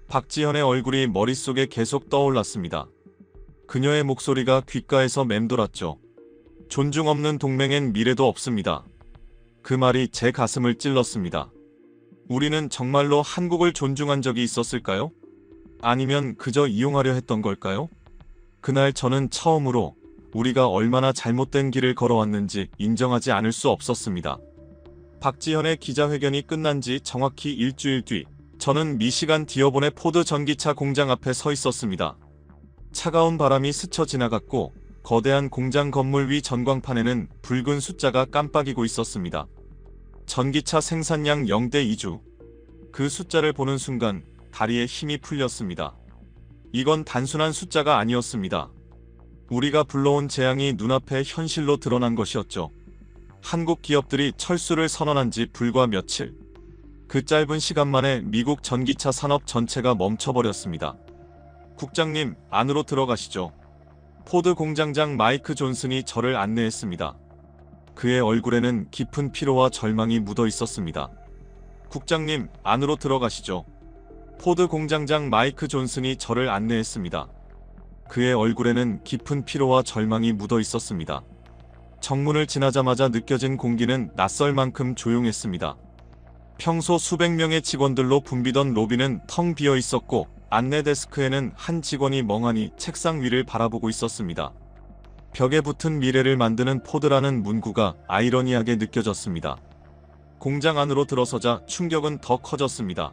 박지현의 얼굴이 머릿속에 계속 떠올랐습니다. 그녀의 목소리가 귓가에서 맴돌았죠. 존중 없는 동맹엔 미래도 없습니다. 그 말이 제 가슴을 찔렀습니다. 우리는 정말로 한국을 존중한 적이 있었을까요? 아니면 그저 이용하려 했던 걸까요? 그날 저는 처음으로 우리가 얼마나 잘못된 길을 걸어왔는지 인정하지 않을 수 없었습니다. 박지현의 기자회견이 끝난 지 정확히 일주일 뒤, 저는 미시간 디어본의 포드 전기차 공장 앞에 서 있었습니다. 차가운 바람이 스쳐 지나갔고 거대한 공장 건물 위 전광판에는 붉은 숫자가 깜빡이고 있었습니다. 전기차 생산량 0대 2주. 그 숫자를 보는 순간 다리에 힘이 풀렸습니다. 이건 단순한 숫자가 아니었습니다. 우리가 불러온 재앙이 눈앞에 현실로 드러난 것이었죠. 한국 기업들이 철수를 선언한 지 불과 며칠. 그 짧은 시간 만에 미국 전기차 산업 전체가 멈춰버렸습니다. 국장님, 안으로 들어가시죠. 포드 공장장 마이크 존슨이 저를 안내했습니다. 그의 얼굴에는 깊은 피로와 절망이 묻어 있었습니다. 국장님, 안으로 들어가시죠. 포드 공장장 마이크 존슨이 저를 안내했습니다. 그의 얼굴에는 깊은 피로와 절망이 묻어 있었습니다. 정문을 지나자마자 느껴진 공기는 낯설 만큼 조용했습니다. 평소 수백 명의 직원들로 붐비던 로비는 텅 비어 있었고 안내 데스크에는 한 직원이 멍하니 책상 위를 바라보고 있었습니다. 벽에 붙은 미래를 만드는 포드라는 문구가 아이러니하게 느껴졌습니다. 공장 안으로 들어서자 충격은 더 커졌습니다.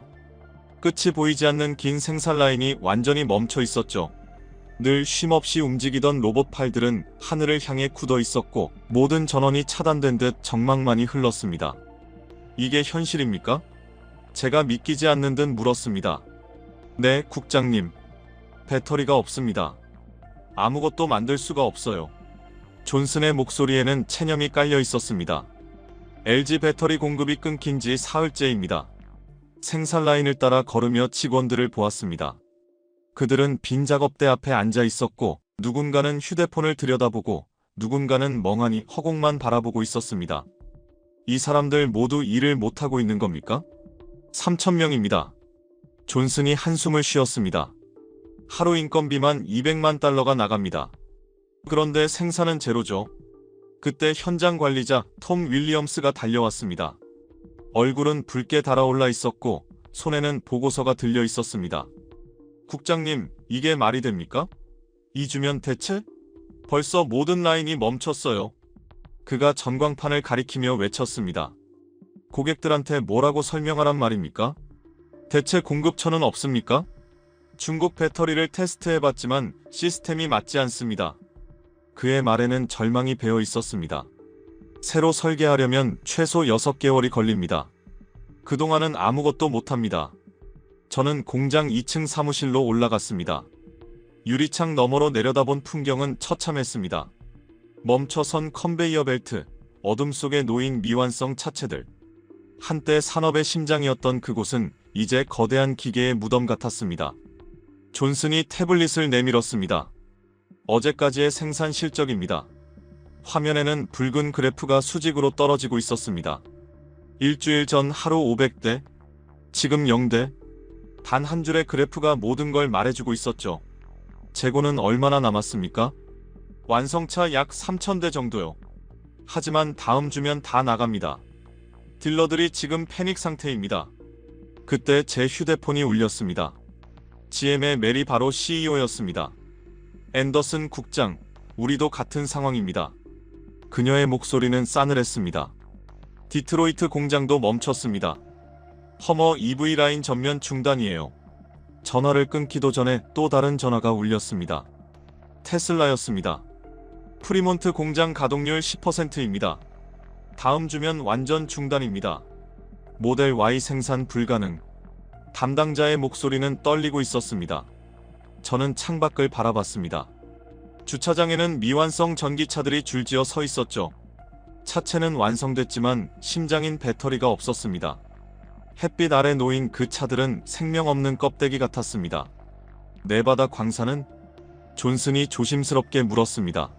끝이 보이지 않는 긴 생산 라인이 완전히 멈춰 있었죠. 늘 쉼없이 움직이던 로봇 팔들은 하늘을 향해 굳어 있었고 모든 전원이 차단된 듯 정막만이 흘렀습니다. 이게 현실입니까? 제가 믿기지 않는 듯 물었습니다. 네, 국장님. 배터리가 없습니다. 아무것도 만들 수가 없어요. 존슨의 목소리에는 체념이 깔려 있었습니다. LG 배터리 공급이 끊긴 지 사흘째입니다. 생산 라인을 따라 걸으며 직원들을 보았습니다. 그들은 빈 작업대 앞에 앉아 있었고 누군가는 휴대폰을 들여다보고 누군가는 멍하니 허공만 바라보고 있었습니다. 이 사람들 모두 일을 못하고 있는 겁니까? 3,000명입니다. 존슨이 한숨을 쉬었습니다. 하루 인건비만 200만 달러가 나갑니다. 그런데 생산은 제로죠. 그때 현장 관리자 톰 윌리엄스가 달려왔습니다. 얼굴은 붉게 달아올라 있었고 손에는 보고서가 들려 있었습니다. 국장님, 이게 말이 됩니까? 2주면 대체? 벌써 모든 라인이 멈췄어요. 그가 전광판을 가리키며 외쳤습니다. 고객들한테 뭐라고 설명하란 말입니까? 대체 공급처는 없습니까? 중국 배터리를 테스트해봤지만 시스템이 맞지 않습니다. 그의 말에는 절망이 배어 있었습니다. 새로 설계하려면 최소 6개월이 걸립니다. 그동안은 아무것도 못합니다. 저는 공장 2층 사무실로 올라갔습니다. 유리창 너머로 내려다본 풍경은 처참했습니다. 멈춰선 컨베이어 벨트, 어둠 속에 놓인 미완성 차체들. 한때 산업의 심장이었던 그곳은 이제 거대한 기계의 무덤 같았습니다. 존슨이 태블릿을 내밀었습니다. 어제까지의 생산 실적입니다. 화면에는 붉은 그래프가 수직으로 떨어지고 있었습니다. 일주일 전 하루 500대, 지금 0대. 단 한 줄의 그래프가 모든 걸 말해주고 있었죠. 재고는 얼마나 남았습니까? 완성차 약 3,000대 정도요. 하지만 다음 주면 다 나갑니다. 딜러들이 지금 패닉 상태입니다. 그때 제 휴대폰이 울렸습니다. GM의 메리 바로 CEO였습니다. 앤더슨 국장, 우리도 같은 상황입니다. 그녀의 목소리는 싸늘했습니다. 디트로이트 공장도 멈췄습니다. 허머 EV 라인 전면 중단이에요. 전화를 끊기도 전에 또 다른 전화가 울렸습니다. 테슬라였습니다. 프리몬트 공장 가동률 10%입니다. 다음 주면 완전 중단입니다. 모델 Y 생산 불가능. 담당자의 목소리는 떨리고 있었습니다. 저는 창밖을 바라봤습니다. 주차장에는 미완성 전기차들이 줄지어 서 있었죠. 차체는 완성됐지만 심장인 배터리가 없었습니다. 햇빛 아래 놓인 그 차들은 생명 없는 껍데기 같았습니다. 네바다 광산은? 존슨이 조심스럽게 물었습니다.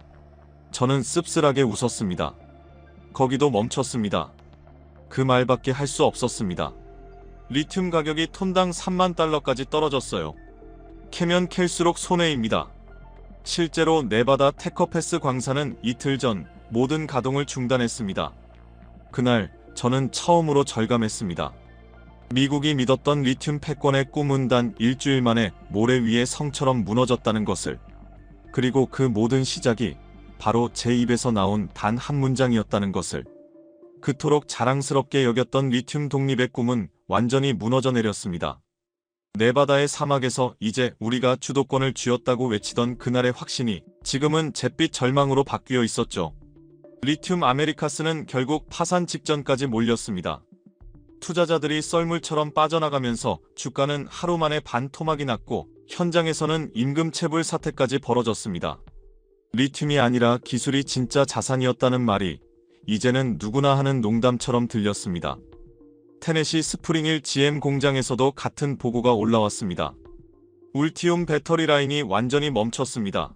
저는 씁쓸하게 웃었습니다. 거기도 멈췄습니다. 그 말밖에 할 수 없었습니다. 리튬 가격이 톤당 3만 달러까지 떨어졌어요. 캐면 캘수록 손해입니다. 실제로 네바다 테커패스 광산은 이틀 전 모든 가동을 중단했습니다. 그날 저는 처음으로 절감했습니다. 미국이 믿었던 리튬 패권의 꿈은 단 일주일 만에 모래 위에 성처럼 무너졌다는 것을. 그리고 그 모든 시작이 바로 제 입에서 나온 단 한 문장이었다는 것을. 그토록 자랑스럽게 여겼던 리튬 독립의 꿈은 완전히 무너져 내렸습니다. 네바다의 사막에서 이제 우리가 주도권을 쥐었다고 외치던 그날의 확신이 지금은 잿빛 절망으로 바뀌어 있었죠. 리튬 아메리카스는 결국 파산 직전까지 몰렸습니다. 투자자들이 썰물처럼 빠져나가면서 주가는 하루 만에 반토막이 났고 현장에서는 임금체불 사태까지 벌어졌습니다. 리튬이 아니라 기술이 진짜 자산이었다는 말이 이제는 누구나 하는 농담처럼 들렸습니다. 테네시 스프링힐 GM 공장에서도 같은 보고가 올라왔습니다. 울티움 배터리 라인이 완전히 멈췄습니다.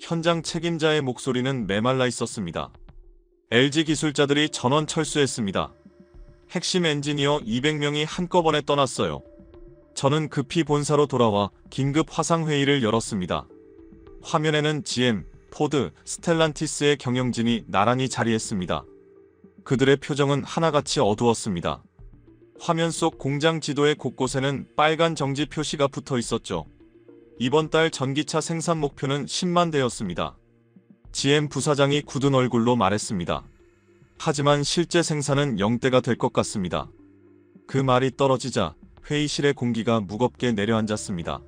현장 책임자의 목소리는 메말라 있었습니다. LG 기술자들이 전원 철수했습니다. 핵심 엔지니어 200명이 한꺼번에 떠났어요. 저는 급히 본사로 돌아와 긴급 화상회의를 열었습니다. 화면에는 GM, 포드, 스텔란티스의 경영진이 나란히 자리했습니다. 그들의 표정은 하나같이 어두웠습니다. 화면 속 공장 지도의 곳곳에는 빨간 정지 표시가 붙어 있었죠. 이번 달 전기차 생산 목표는 10만 대였습니다. GM 부사장이 굳은 얼굴로 말했습니다. 하지만 실제 생산은 0대가 될 것 같습니다. 그 말이 떨어지자 회의실의 공기가 무겁게 내려앉았습니다.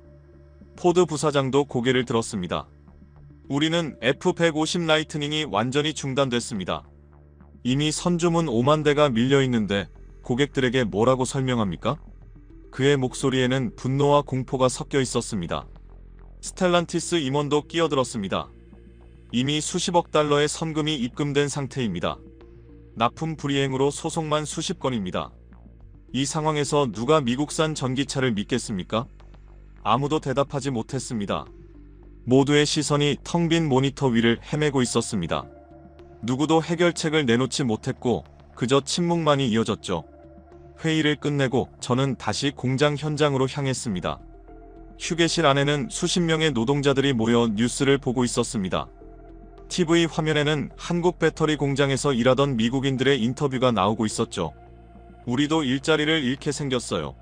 포드 부사장도 고개를 들었습니다. 우리는 F-150 라이트닝이 완전히 중단됐습니다. 이미 선주문 5만 대가 밀려있는데 고객들에게 뭐라고 설명합니까? 그의 목소리에는 분노와 공포가 섞여 있었습니다. 스텔란티스 임원도 끼어들었습니다. 이미 수십억 달러의 선금이 입금된 상태입니다. 납품 불이행으로 소송만 수십 건입니다. 이 상황에서 누가 미국산 전기차를 믿겠습니까? 아무도 대답하지 못했습니다. 모두의 시선이 텅 빈 모니터 위를 헤매고 있었습니다. 누구도 해결책을 내놓지 못했고 그저 침묵만이 이어졌죠. 회의를 끝내고 저는 다시 공장 현장으로 향했습니다. 휴게실 안에는 수십 명의 노동자들이 모여 뉴스를 보고 있었습니다. TV 화면에는 한국 배터리 공장에서 일하던 미국인들의 인터뷰가 나오고 있었죠. 우리도 일자리를 잃게 생겼어요.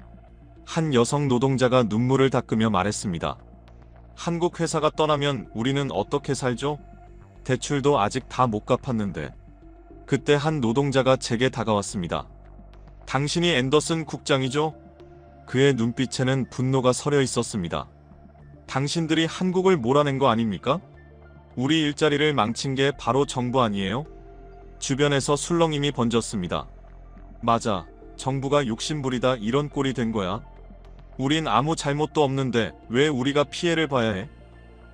한 여성 노동자가 눈물을 닦으며 말했습니다. 한국 회사가 떠나면 우리는 어떻게 살죠? 대출도 아직 다 못 갚았는데. 그때 한 노동자가 제게 다가왔습니다. 당신이 앤더슨 국장이죠? 그의 눈빛에는 분노가 서려 있었습니다. 당신들이 한국을 몰아낸 거 아닙니까? 우리 일자리를 망친 게 바로 정부 아니에요? 주변에서 술렁임이 번졌습니다. 맞아, 정부가 욕심부리다 이런 꼴이 된 거야. 우린 아무 잘못도 없는데 왜 우리가 피해를 봐야 해?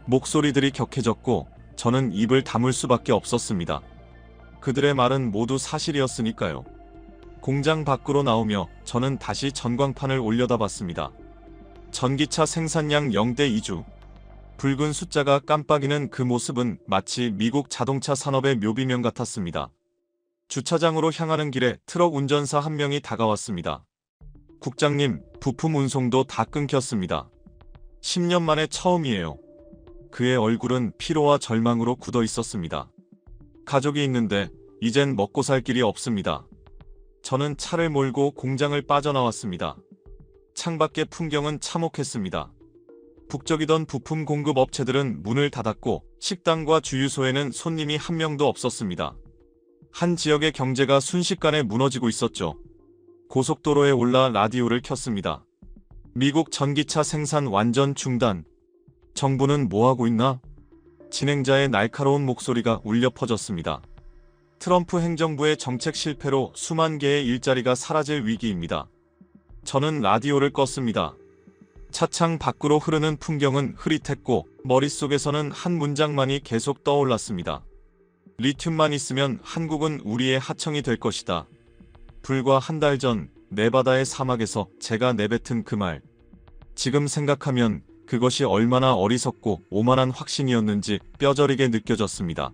목소리들이 격해졌고 저는 입을 다물 수밖에 없었습니다. 그들의 말은 모두 사실이었으니까요. 공장 밖으로 나오며 저는 다시 전광판을 올려다봤습니다. 전기차 생산량 0대 2주. 붉은 숫자가 깜빡이는 그 모습은 마치 미국 자동차 산업의 묘비명 같았습니다. 주차장으로 향하는 길에 트럭 운전사 한 명이 다가왔습니다. 국장님, 부품 운송도 다 끊겼습니다. 10년 만에 처음이에요. 그의 얼굴은 피로와 절망으로 굳어 있었습니다. 가족이 있는데 이젠 먹고 살 길이 없습니다. 저는 차를 몰고 공장을 빠져나왔습니다. 창밖의 풍경은 참혹했습니다. 북적이던 부품 공급 업체들은 문을 닫았고 식당과 주유소에는 손님이 한 명도 없었습니다. 한 지역의 경제가 순식간에 무너지고 있었죠. 고속도로에 올라 라디오를 켰습니다. 미국 전기차 생산 완전 중단. 정부는 뭐하고 있나? 진행자의 날카로운 목소리가 울려 퍼졌습니다. 트럼프 행정부의 정책 실패로 수만 개의 일자리가 사라질 위기입니다. 저는 라디오를 껐습니다. 차창 밖으로 흐르는 풍경은 흐릿했고 머릿속에서는 한 문장만이 계속 떠올랐습니다. 리튬만 있으면 한국은 우리의 하청이 될 것이다. 불과 한 달 전 네바다의 사막에서 제가 내뱉은 그 말. 지금 생각하면 그것이 얼마나 어리석고 오만한 확신이었는지 뼈저리게 느껴졌습니다.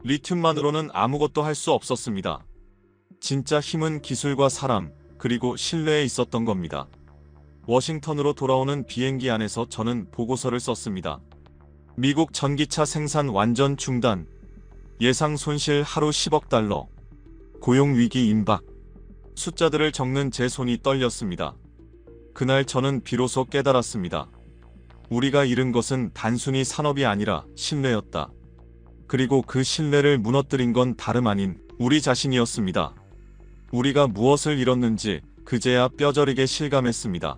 리튬만으로는 아무것도 할 수 없었습니다. 진짜 힘은 기술과 사람, 그리고 신뢰에 있었던 겁니다. 워싱턴으로 돌아오는 비행기 안에서 저는 보고서를 썼습니다. 미국 전기차 생산 완전 중단. 예상 손실 하루 10억 달러. 고용 위기 임박. 숫자들을 적는 제 손이 떨렸습니다. 그날 저는 비로소 깨달았습니다. 우리가 잃은 것은 단순히 산업이 아니라 신뢰였다. 그리고 그 신뢰를 무너뜨린 건 다름 아닌 우리 자신이었습니다. 우리가 무엇을 잃었는지 그제야 뼈저리게 실감했습니다.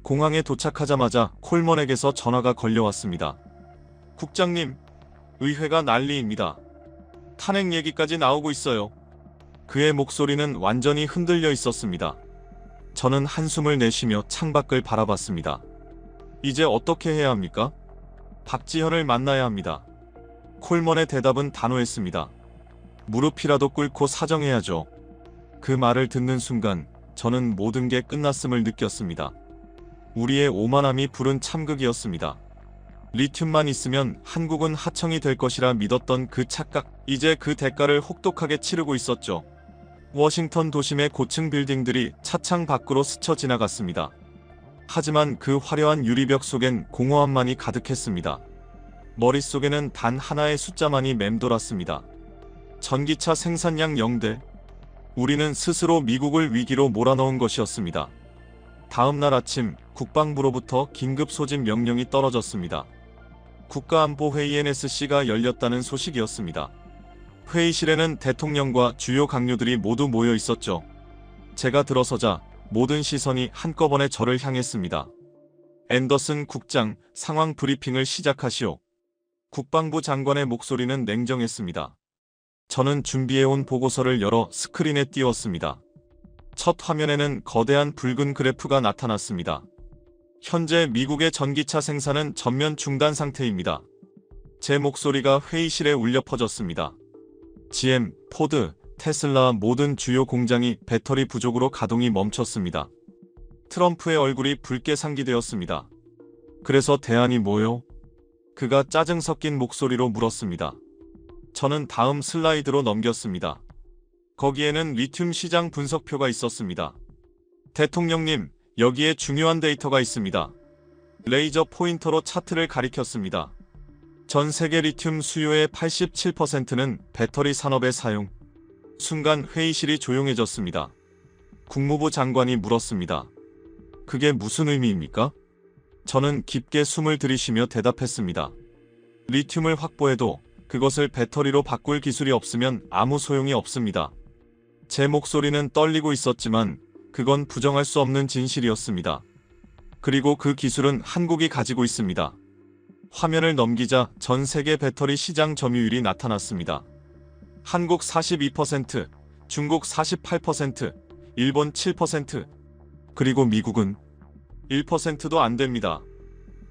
공항에 도착하자마자 콜먼에게서 전화가 걸려왔습니다. 국장님, 의회가 난리입니다. 탄핵 얘기까지 나오고 있어요. 그의 목소리는 완전히 흔들려 있었습니다. 저는 한숨을 내쉬며 창밖을 바라봤습니다. 이제 어떻게 해야 합니까? 박지현을 만나야 합니다. 콜먼의 대답은 단호했습니다. 무릎이라도 꿇고 사정해야죠. 그 말을 듣는 순간 저는 모든 게 끝났음을 느꼈습니다. 우리의 오만함이 부른 참극이었습니다. 리튬만 있으면 한국은 하청이 될 것이라 믿었던 그 착각, 이제 그 대가를 혹독하게 치르고 있었죠. 워싱턴 도심의 고층 빌딩들이 차창 밖으로 스쳐 지나갔습니다. 하지만 그 화려한 유리벽 속엔 공허함만이 가득했습니다. 머릿속에는 단 하나의 숫자만이 맴돌았습니다. 전기차 생산량 0대. 우리는 스스로 미국을 위기로 몰아넣은 것이었습니다. 다음 날 아침 국방부로부터 긴급 소집 명령이 떨어졌습니다. 국가안보회의 NSC가 열렸다는 소식이었습니다. 회의실에는 대통령과 주요 강요들이 모두 모여 있었죠. 제가 들어서자 모든 시선이 한꺼번에 저를 향했습니다. 앤더슨 국장, 상황 브리핑을 시작하시오. 국방부 장관의 목소리는 냉정했습니다. 저는 준비해온 보고서를 열어 스크린에 띄웠습니다. 첫 화면에는 거대한 붉은 그래프가 나타났습니다. 현재 미국의 전기차 생산은 전면 중단 상태입니다. 제 목소리가 회의실에 울려 퍼졌습니다. GM, 포드, 테슬라 모든 주요 공장이 배터리 부족으로 가동이 멈췄습니다. 트럼프의 얼굴이 붉게 상기되었습니다. 그래서 대안이 뭐요? 그가 짜증 섞인 목소리로 물었습니다. 저는 다음 슬라이드로 넘겼습니다. 거기에는 리튬 시장 분석표가 있었습니다. 대통령님, 여기에 중요한 데이터가 있습니다. 레이저 포인터로 차트를 가리켰습니다. 전 세계 리튬 수요의 87%는 배터리 산업에 사용. 순간 회의실이 조용해졌습니다. 국무부 장관이 물었습니다. 그게 무슨 의미입니까? 저는 깊게 숨을 들이쉬며 대답했습니다. 리튬을 확보해도 그것을 배터리로 바꿀 기술이 없으면 아무 소용이 없습니다. 제 목소리는 떨리고 있었지만 그건 부정할 수 없는 진실이었습니다. 그리고 그 기술은 한국이 가지고 있습니다. 화면을 넘기자 전 세계 배터리 시장 점유율이 나타났습니다. 한국 42%, 중국 48%, 일본 7%, 그리고 미국은 1%도 안 됩니다.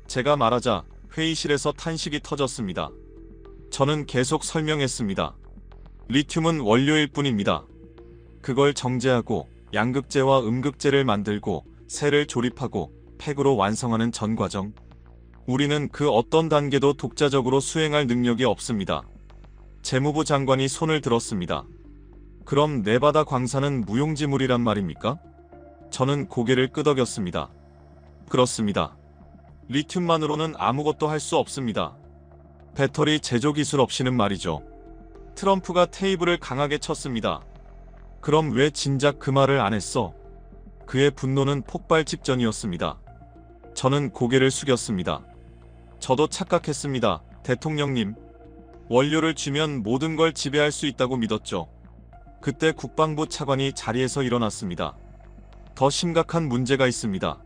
제가 말하자 회의실에서 탄식이 터졌습니다. 저는 계속 설명했습니다. 리튬은 원료일 뿐입니다. 그걸 정제하고 양극재와 음극재를 만들고 셀을 조립하고 팩으로 완성하는 전 과정. 우리는 그 어떤 단계도 독자적으로 수행할 능력이 없습니다. 재무부 장관이 손을 들었습니다. 그럼 네바다 광산은 무용지물이란 말입니까? 저는 고개를 끄덕였습니다. 그렇습니다. 리튬만으로는 아무것도 할 수 없습니다. 배터리 제조 기술 없이는 말이죠. 트럼프가 테이블을 강하게 쳤습니다. 그럼 왜 진작 그 말을 안 했어? 그의 분노는 폭발 직전이었습니다. 저는 고개를 숙였습니다. 저도 착각했습니다. 대통령님. 원료를 주면 모든 걸 지배할 수 있다고 믿었죠. 그때 국방부 차관이 자리에서 일어났습니다. 더 심각한 문제가 있습니다.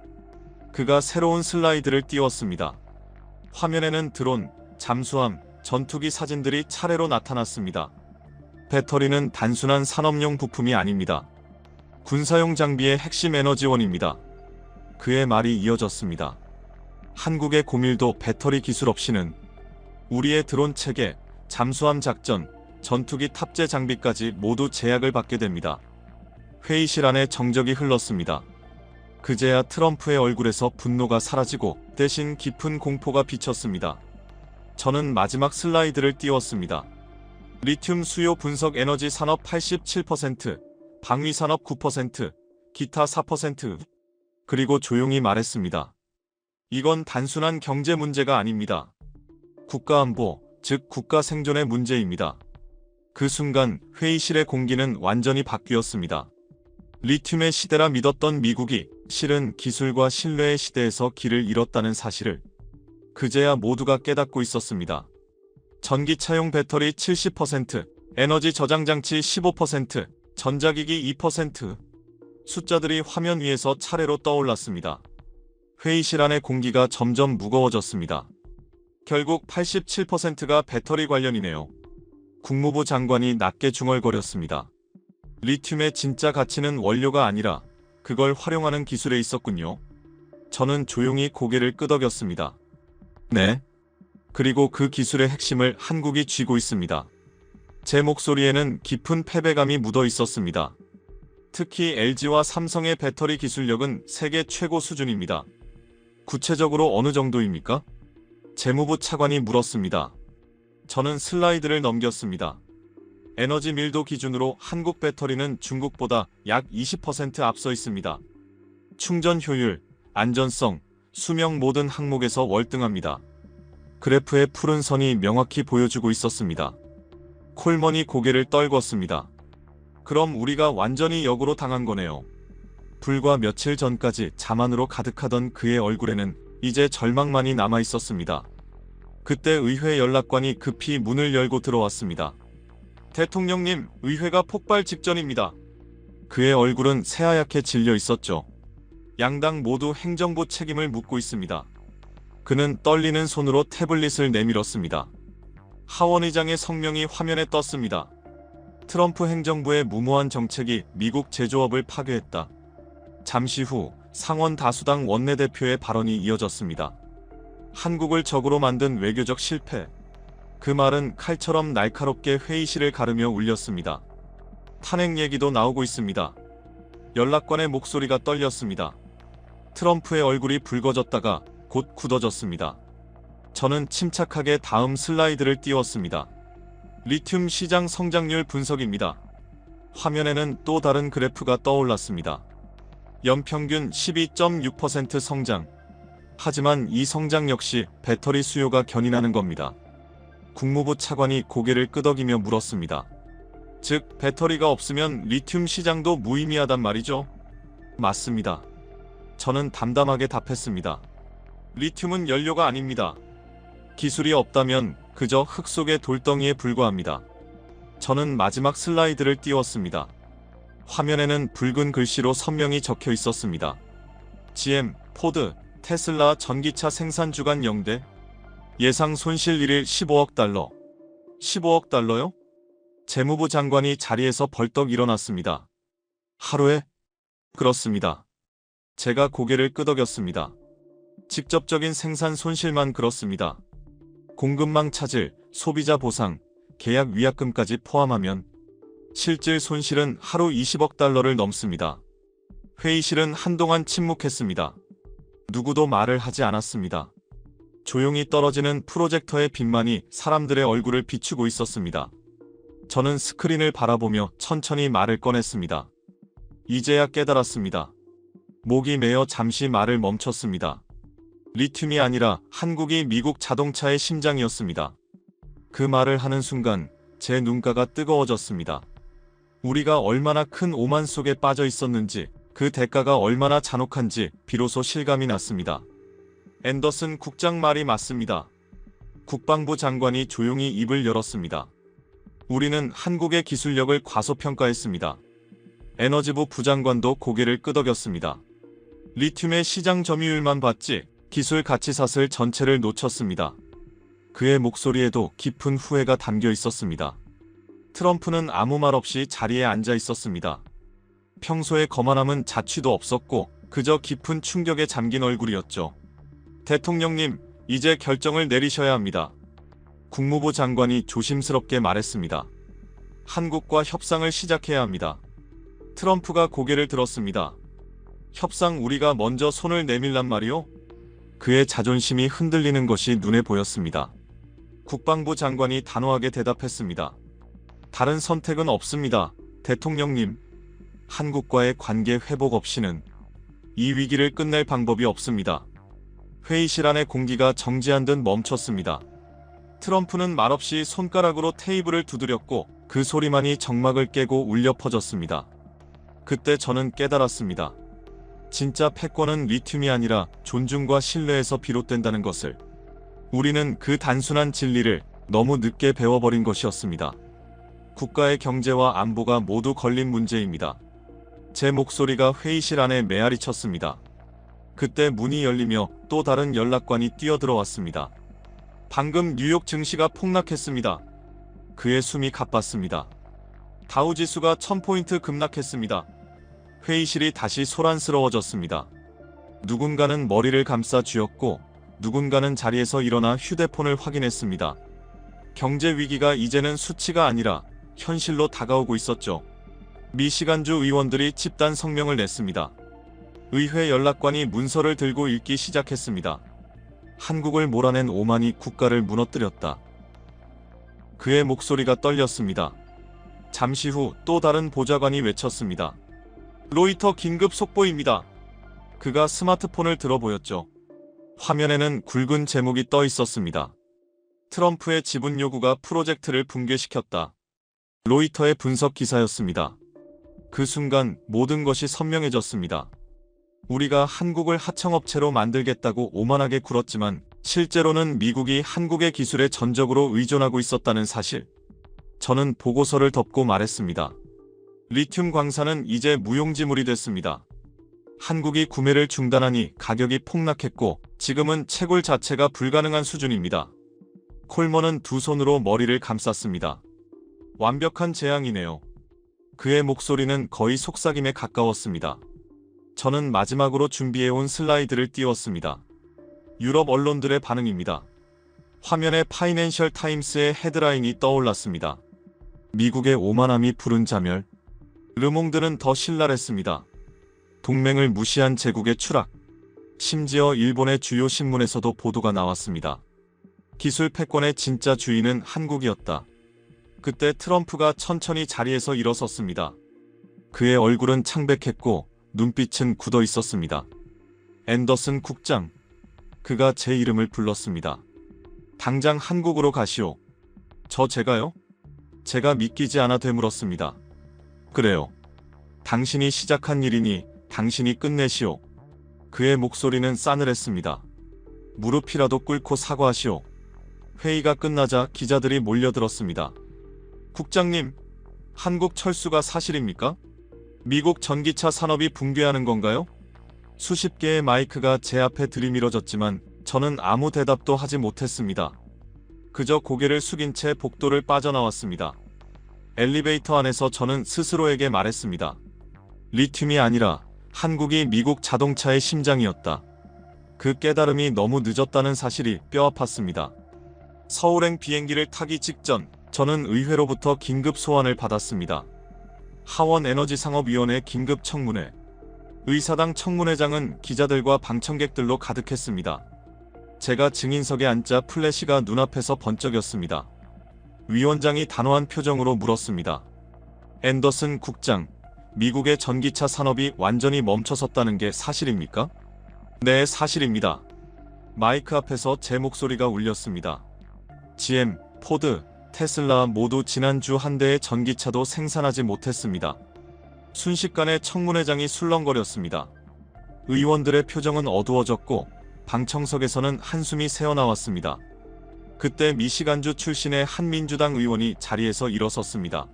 그가 새로운 슬라이드를 띄웠습니다. 화면에는 드론, 잠수함, 전투기 사진들이 차례로 나타났습니다. 배터리는 단순한 산업용 부품이 아닙니다. 군사용 장비의 핵심 에너지원입니다. 그의 말이 이어졌습니다. 한국의 고밀도 배터리 기술 없이는 우리의 드론 체계, 잠수함 작전, 전투기 탑재 장비까지 모두 제약을 받게 됩니다. 회의실 안에 정적이 흘렀습니다. 그제야 트럼프의 얼굴에서 분노가 사라지고 대신 깊은 공포가 비쳤습니다. 저는 마지막 슬라이드를 띄웠습니다. 리튬 수요 분석 에너지 산업 87%, 방위 산업 9%, 기타 4%, 그리고 조용히 말했습니다. 이건 단순한 경제 문제가 아닙니다. 국가안보, 즉 국가 생존의 문제입니다. 그 순간 회의실의 공기는 완전히 바뀌었습니다. 리튬의 시대라 믿었던 미국이 실은 기술과 신뢰의 시대에서 길을 잃었다는 사실을 그제야 모두가 깨닫고 있었습니다. 전기차용 배터리 70%, 에너지 저장 장치 15%, 전자기기 2%. 숫자들이 화면 위에서 차례로 떠올랐습니다. 회의실 안의 공기가 점점 무거워졌습니다. 결국 87%가 배터리 관련이네요. 국무부 장관이 낮게 중얼거렸습니다. 리튬의 진짜 가치는 원료가 아니라 그걸 활용하는 기술에 있었군요. 저는 조용히 고개를 끄덕였습니다. 네. 그리고 그 기술의 핵심을 한국이 쥐고 있습니다. 제 목소리에는 깊은 패배감이 묻어 있었습니다. 특히 LG와 삼성의 배터리 기술력은 세계 최고 수준입니다. 구체적으로 어느 정도입니까? 재무부 차관이 물었습니다. 저는 슬라이드를 넘겼습니다. 에너지 밀도 기준으로 한국 배터리는 중국보다 약 20% 앞서 있습니다. 충전 효율, 안전성, 수명 모든 항목에서 월등합니다. 그래프의 푸른 선이 명확히 보여주고 있었습니다. 콜먼이 고개를 떨궜습니다. 그럼 우리가 완전히 역으로 당한 거네요. 불과 며칠 전까지 자만으로 가득하던 그의 얼굴에는 이제 절망만이 남아 있었습니다. 그때 의회 연락관이 급히 문을 열고 들어왔습니다. 대통령님, 의회가 폭발 직전입니다. 그의 얼굴은 새하얗게 질려 있었죠. 양당 모두 행정부 책임을 묻고 있습니다. 그는 떨리는 손으로 태블릿을 내밀었습니다. 하원 의장의 성명이 화면에 떴습니다. 트럼프 행정부의 무모한 정책이 미국 제조업을 파괴했다. 잠시 후 상원 다수당 원내대표의 발언이 이어졌습니다. 한국을 적으로 만든 외교적 실패. 그 말은 칼처럼 날카롭게 회의실을 가르며 울렸습니다. 탄핵 얘기도 나오고 있습니다. 연락관의 목소리가 떨렸습니다. 트럼프의 얼굴이 붉어졌다가 곧 굳어졌습니다. 저는 침착하게 다음 슬라이드를 띄웠습니다. 리튬 시장 성장률 분석입니다. 화면에는 또 다른 그래프가 떠올랐습니다. 연평균 12.6% 성장. 하지만 이 성장 역시 배터리 수요가 견인하는 겁니다. 국무부 차관이 고개를 끄덕이며 물었습니다. 즉, 배터리가 없으면 리튬 시장도 무의미하단 말이죠? 맞습니다. 저는 담담하게 답했습니다. 리튬은 연료가 아닙니다. 기술이 없다면 그저 흙 속의 돌덩이에 불과합니다. 저는 마지막 슬라이드를 띄웠습니다. 화면에는 붉은 글씨로 선명히 적혀 있었습니다. GM, 포드, 테슬라 전기차 생산 주간 영대. 예상 손실 1일 15억 달러. 15억 달러요? 재무부 장관이 자리에서 벌떡 일어났습니다. 하루에? 그렇습니다. 제가 고개를 끄덕였습니다. 직접적인 생산 손실만 그렇습니다. 공급망 차질, 소비자 보상, 계약 위약금까지 포함하면 실질 손실은 하루 20억 달러를 넘습니다. 회의실은 한동안 침묵했습니다. 누구도 말을 하지 않았습니다. 조용히 떨어지는 프로젝터의 빛만이 사람들의 얼굴을 비추고 있었습니다. 저는 스크린을 바라보며 천천히 말을 꺼냈습니다. 이제야 깨달았습니다. 목이 메어 잠시 말을 멈췄습니다. 리튬이 아니라 한국이 미국 자동차의 심장이었습니다. 그 말을 하는 순간 제 눈가가 뜨거워졌습니다. 우리가 얼마나 큰 오만 속에 빠져 있었는지, 그 대가가 얼마나 잔혹한지 비로소 실감이 났습니다. 앤더슨 국장 말이 맞습니다. 국방부 장관이 조용히 입을 열었습니다. 우리는 한국의 기술력을 과소평가했습니다. 에너지부 부장관도 고개를 끄덕였습니다. 리튬의 시장 점유율만 봤지 기술 가치사슬 전체를 놓쳤습니다. 그의 목소리에도 깊은 후회가 담겨 있었습니다. 트럼프는 아무 말 없이 자리에 앉아 있었습니다. 평소의 거만함은 자취도 없었고 그저 깊은 충격에 잠긴 얼굴이었죠. 대통령님, 이제 결정을 내리셔야 합니다. 국무부 장관이 조심스럽게 말했습니다. 한국과 협상을 시작해야 합니다. 트럼프가 고개를 들었습니다. 협상 우리가 먼저 손을 내밀란 말이요? 그의 자존심이 흔들리는 것이 눈에 보였습니다. 국방부 장관이 단호하게 대답했습니다. 다른 선택은 없습니다, 대통령님. 한국과의 관계 회복 없이는 이 위기를 끝낼 방법이 없습니다. 회의실 안의 공기가 정지한 듯 멈췄습니다. 트럼프는 말없이 손가락으로 테이블을 두드렸고 그 소리만이 정막을 깨고 울려 퍼졌습니다. 그때 저는 깨달았습니다. 진짜 패권은 리튬이 아니라 존중과 신뢰에서 비롯된다는 것을. 우리는 그 단순한 진리를 너무 늦게 배워버린 것이었습니다. 국가의 경제와 안보가 모두 걸린 문제입니다. 제 목소리가 회의실 안에 메아리 쳤습니다. 그때 문이 열리며 또 다른 연락관이 뛰어들어왔습니다. 방금 뉴욕 증시가 폭락했습니다. 그의 숨이 가빴습니다. 다우지수가 1000포인트 급락했습니다. 회의실이 다시 소란스러워졌습니다. 누군가는 머리를 감싸 쥐었고 누군가는 자리에서 일어나 휴대폰을 확인했습니다. 경제 위기가 이제는 수치가 아니라 현실로 다가오고 있었죠. 미시간주 의원들이 집단 성명을 냈습니다. 의회 연락관이 문서를 들고 읽기 시작했습니다. 한국을 몰아낸 오만이 국가를 무너뜨렸다. 그의 목소리가 떨렸습니다. 잠시 후 또 다른 보좌관이 외쳤습니다. 로이터 긴급 속보입니다. 그가 스마트폰을 들어 보였죠. 화면에는 굵은 제목이 떠 있었습니다. 트럼프의 지분 요구가 프로젝트를 붕괴시켰다. 로이터의 분석 기사였습니다. 그 순간 모든 것이 선명해졌습니다. 우리가 한국을 하청업체로 만들겠다고 오만하게 굴었지만 실제로는 미국이 한국의 기술에 전적으로 의존하고 있었다는 사실. 저는 보고서를 덮고 말했습니다. 리튬 광산은 이제 무용지물이 됐습니다. 한국이 구매를 중단하니 가격이 폭락했고 지금은 채굴 자체가 불가능한 수준입니다. 콜먼은 두 손으로 머리를 감쌌습니다. 완벽한 재앙이네요. 그의 목소리는 거의 속삭임에 가까웠습니다. 저는 마지막으로 준비해온 슬라이드를 띄웠습니다. 유럽 언론들의 반응입니다. 화면에 파이낸셜 타임스의 헤드라인이 떠올랐습니다. 미국의 오만함이 부른 자멸. 르몽드는 더 신랄했습니다. 동맹을 무시한 제국의 추락. 심지어 일본의 주요 신문에서도 보도가 나왔습니다. 기술 패권의 진짜 주인은 한국이었다. 그때 트럼프가 천천히 자리에서 일어섰습니다. 그의 얼굴은 창백했고 눈빛은 굳어 있었습니다. 앤더슨 국장. 그가 제 이름을 불렀습니다. 당장 한국으로 가시오. 제가요? 제가 믿기지 않아 되물었습니다. 그래요. 당신이 시작한 일이니 당신이 끝내시오. 그의 목소리는 싸늘했습니다. 무릎이라도 꿇고 사과하시오. 회의가 끝나자 기자들이 몰려들었습니다. 국장님, 한국 철수가 사실입니까? 미국 전기차 산업이 붕괴하는 건가요? 수십 개의 마이크가 제 앞에 들이밀어졌지만 저는 아무 대답도 하지 못했습니다. 그저 고개를 숙인 채 복도를 빠져나왔습니다. 엘리베이터 안에서 저는 스스로에게 말했습니다. 리튬이 아니라 한국이 미국 자동차의 심장이었다. 그 깨달음이 너무 늦었다는 사실이 뼈아팠습니다. 서울행 비행기를 타기 직전 저는 의회로부터 긴급 소환을 받았습니다. 하원에너지상업위원회 긴급 청문회. 의사당 청문회장은 기자들과 방청객들로 가득했습니다. 제가 증인석에 앉자 플래시가 눈앞에서 번쩍였습니다. 위원장이 단호한 표정으로 물었습니다. 앤더슨 국장, 미국의 전기차 산업이 완전히 멈춰섰다는 게 사실입니까? 네, 사실입니다. 마이크 앞에서 제 목소리가 울렸습니다. GM, 포드, 테슬라 모두 지난주 한 대의 전기차도 생산하지 못했습니다. 순식간에 청문회장이 술렁거렸습니다. 의원들의 표정은 어두워졌고 방청석에서는 한숨이 새어나왔습니다. 그때 미시간주 출신의 한 민주당 의원이 자리에서 일어섰습니다.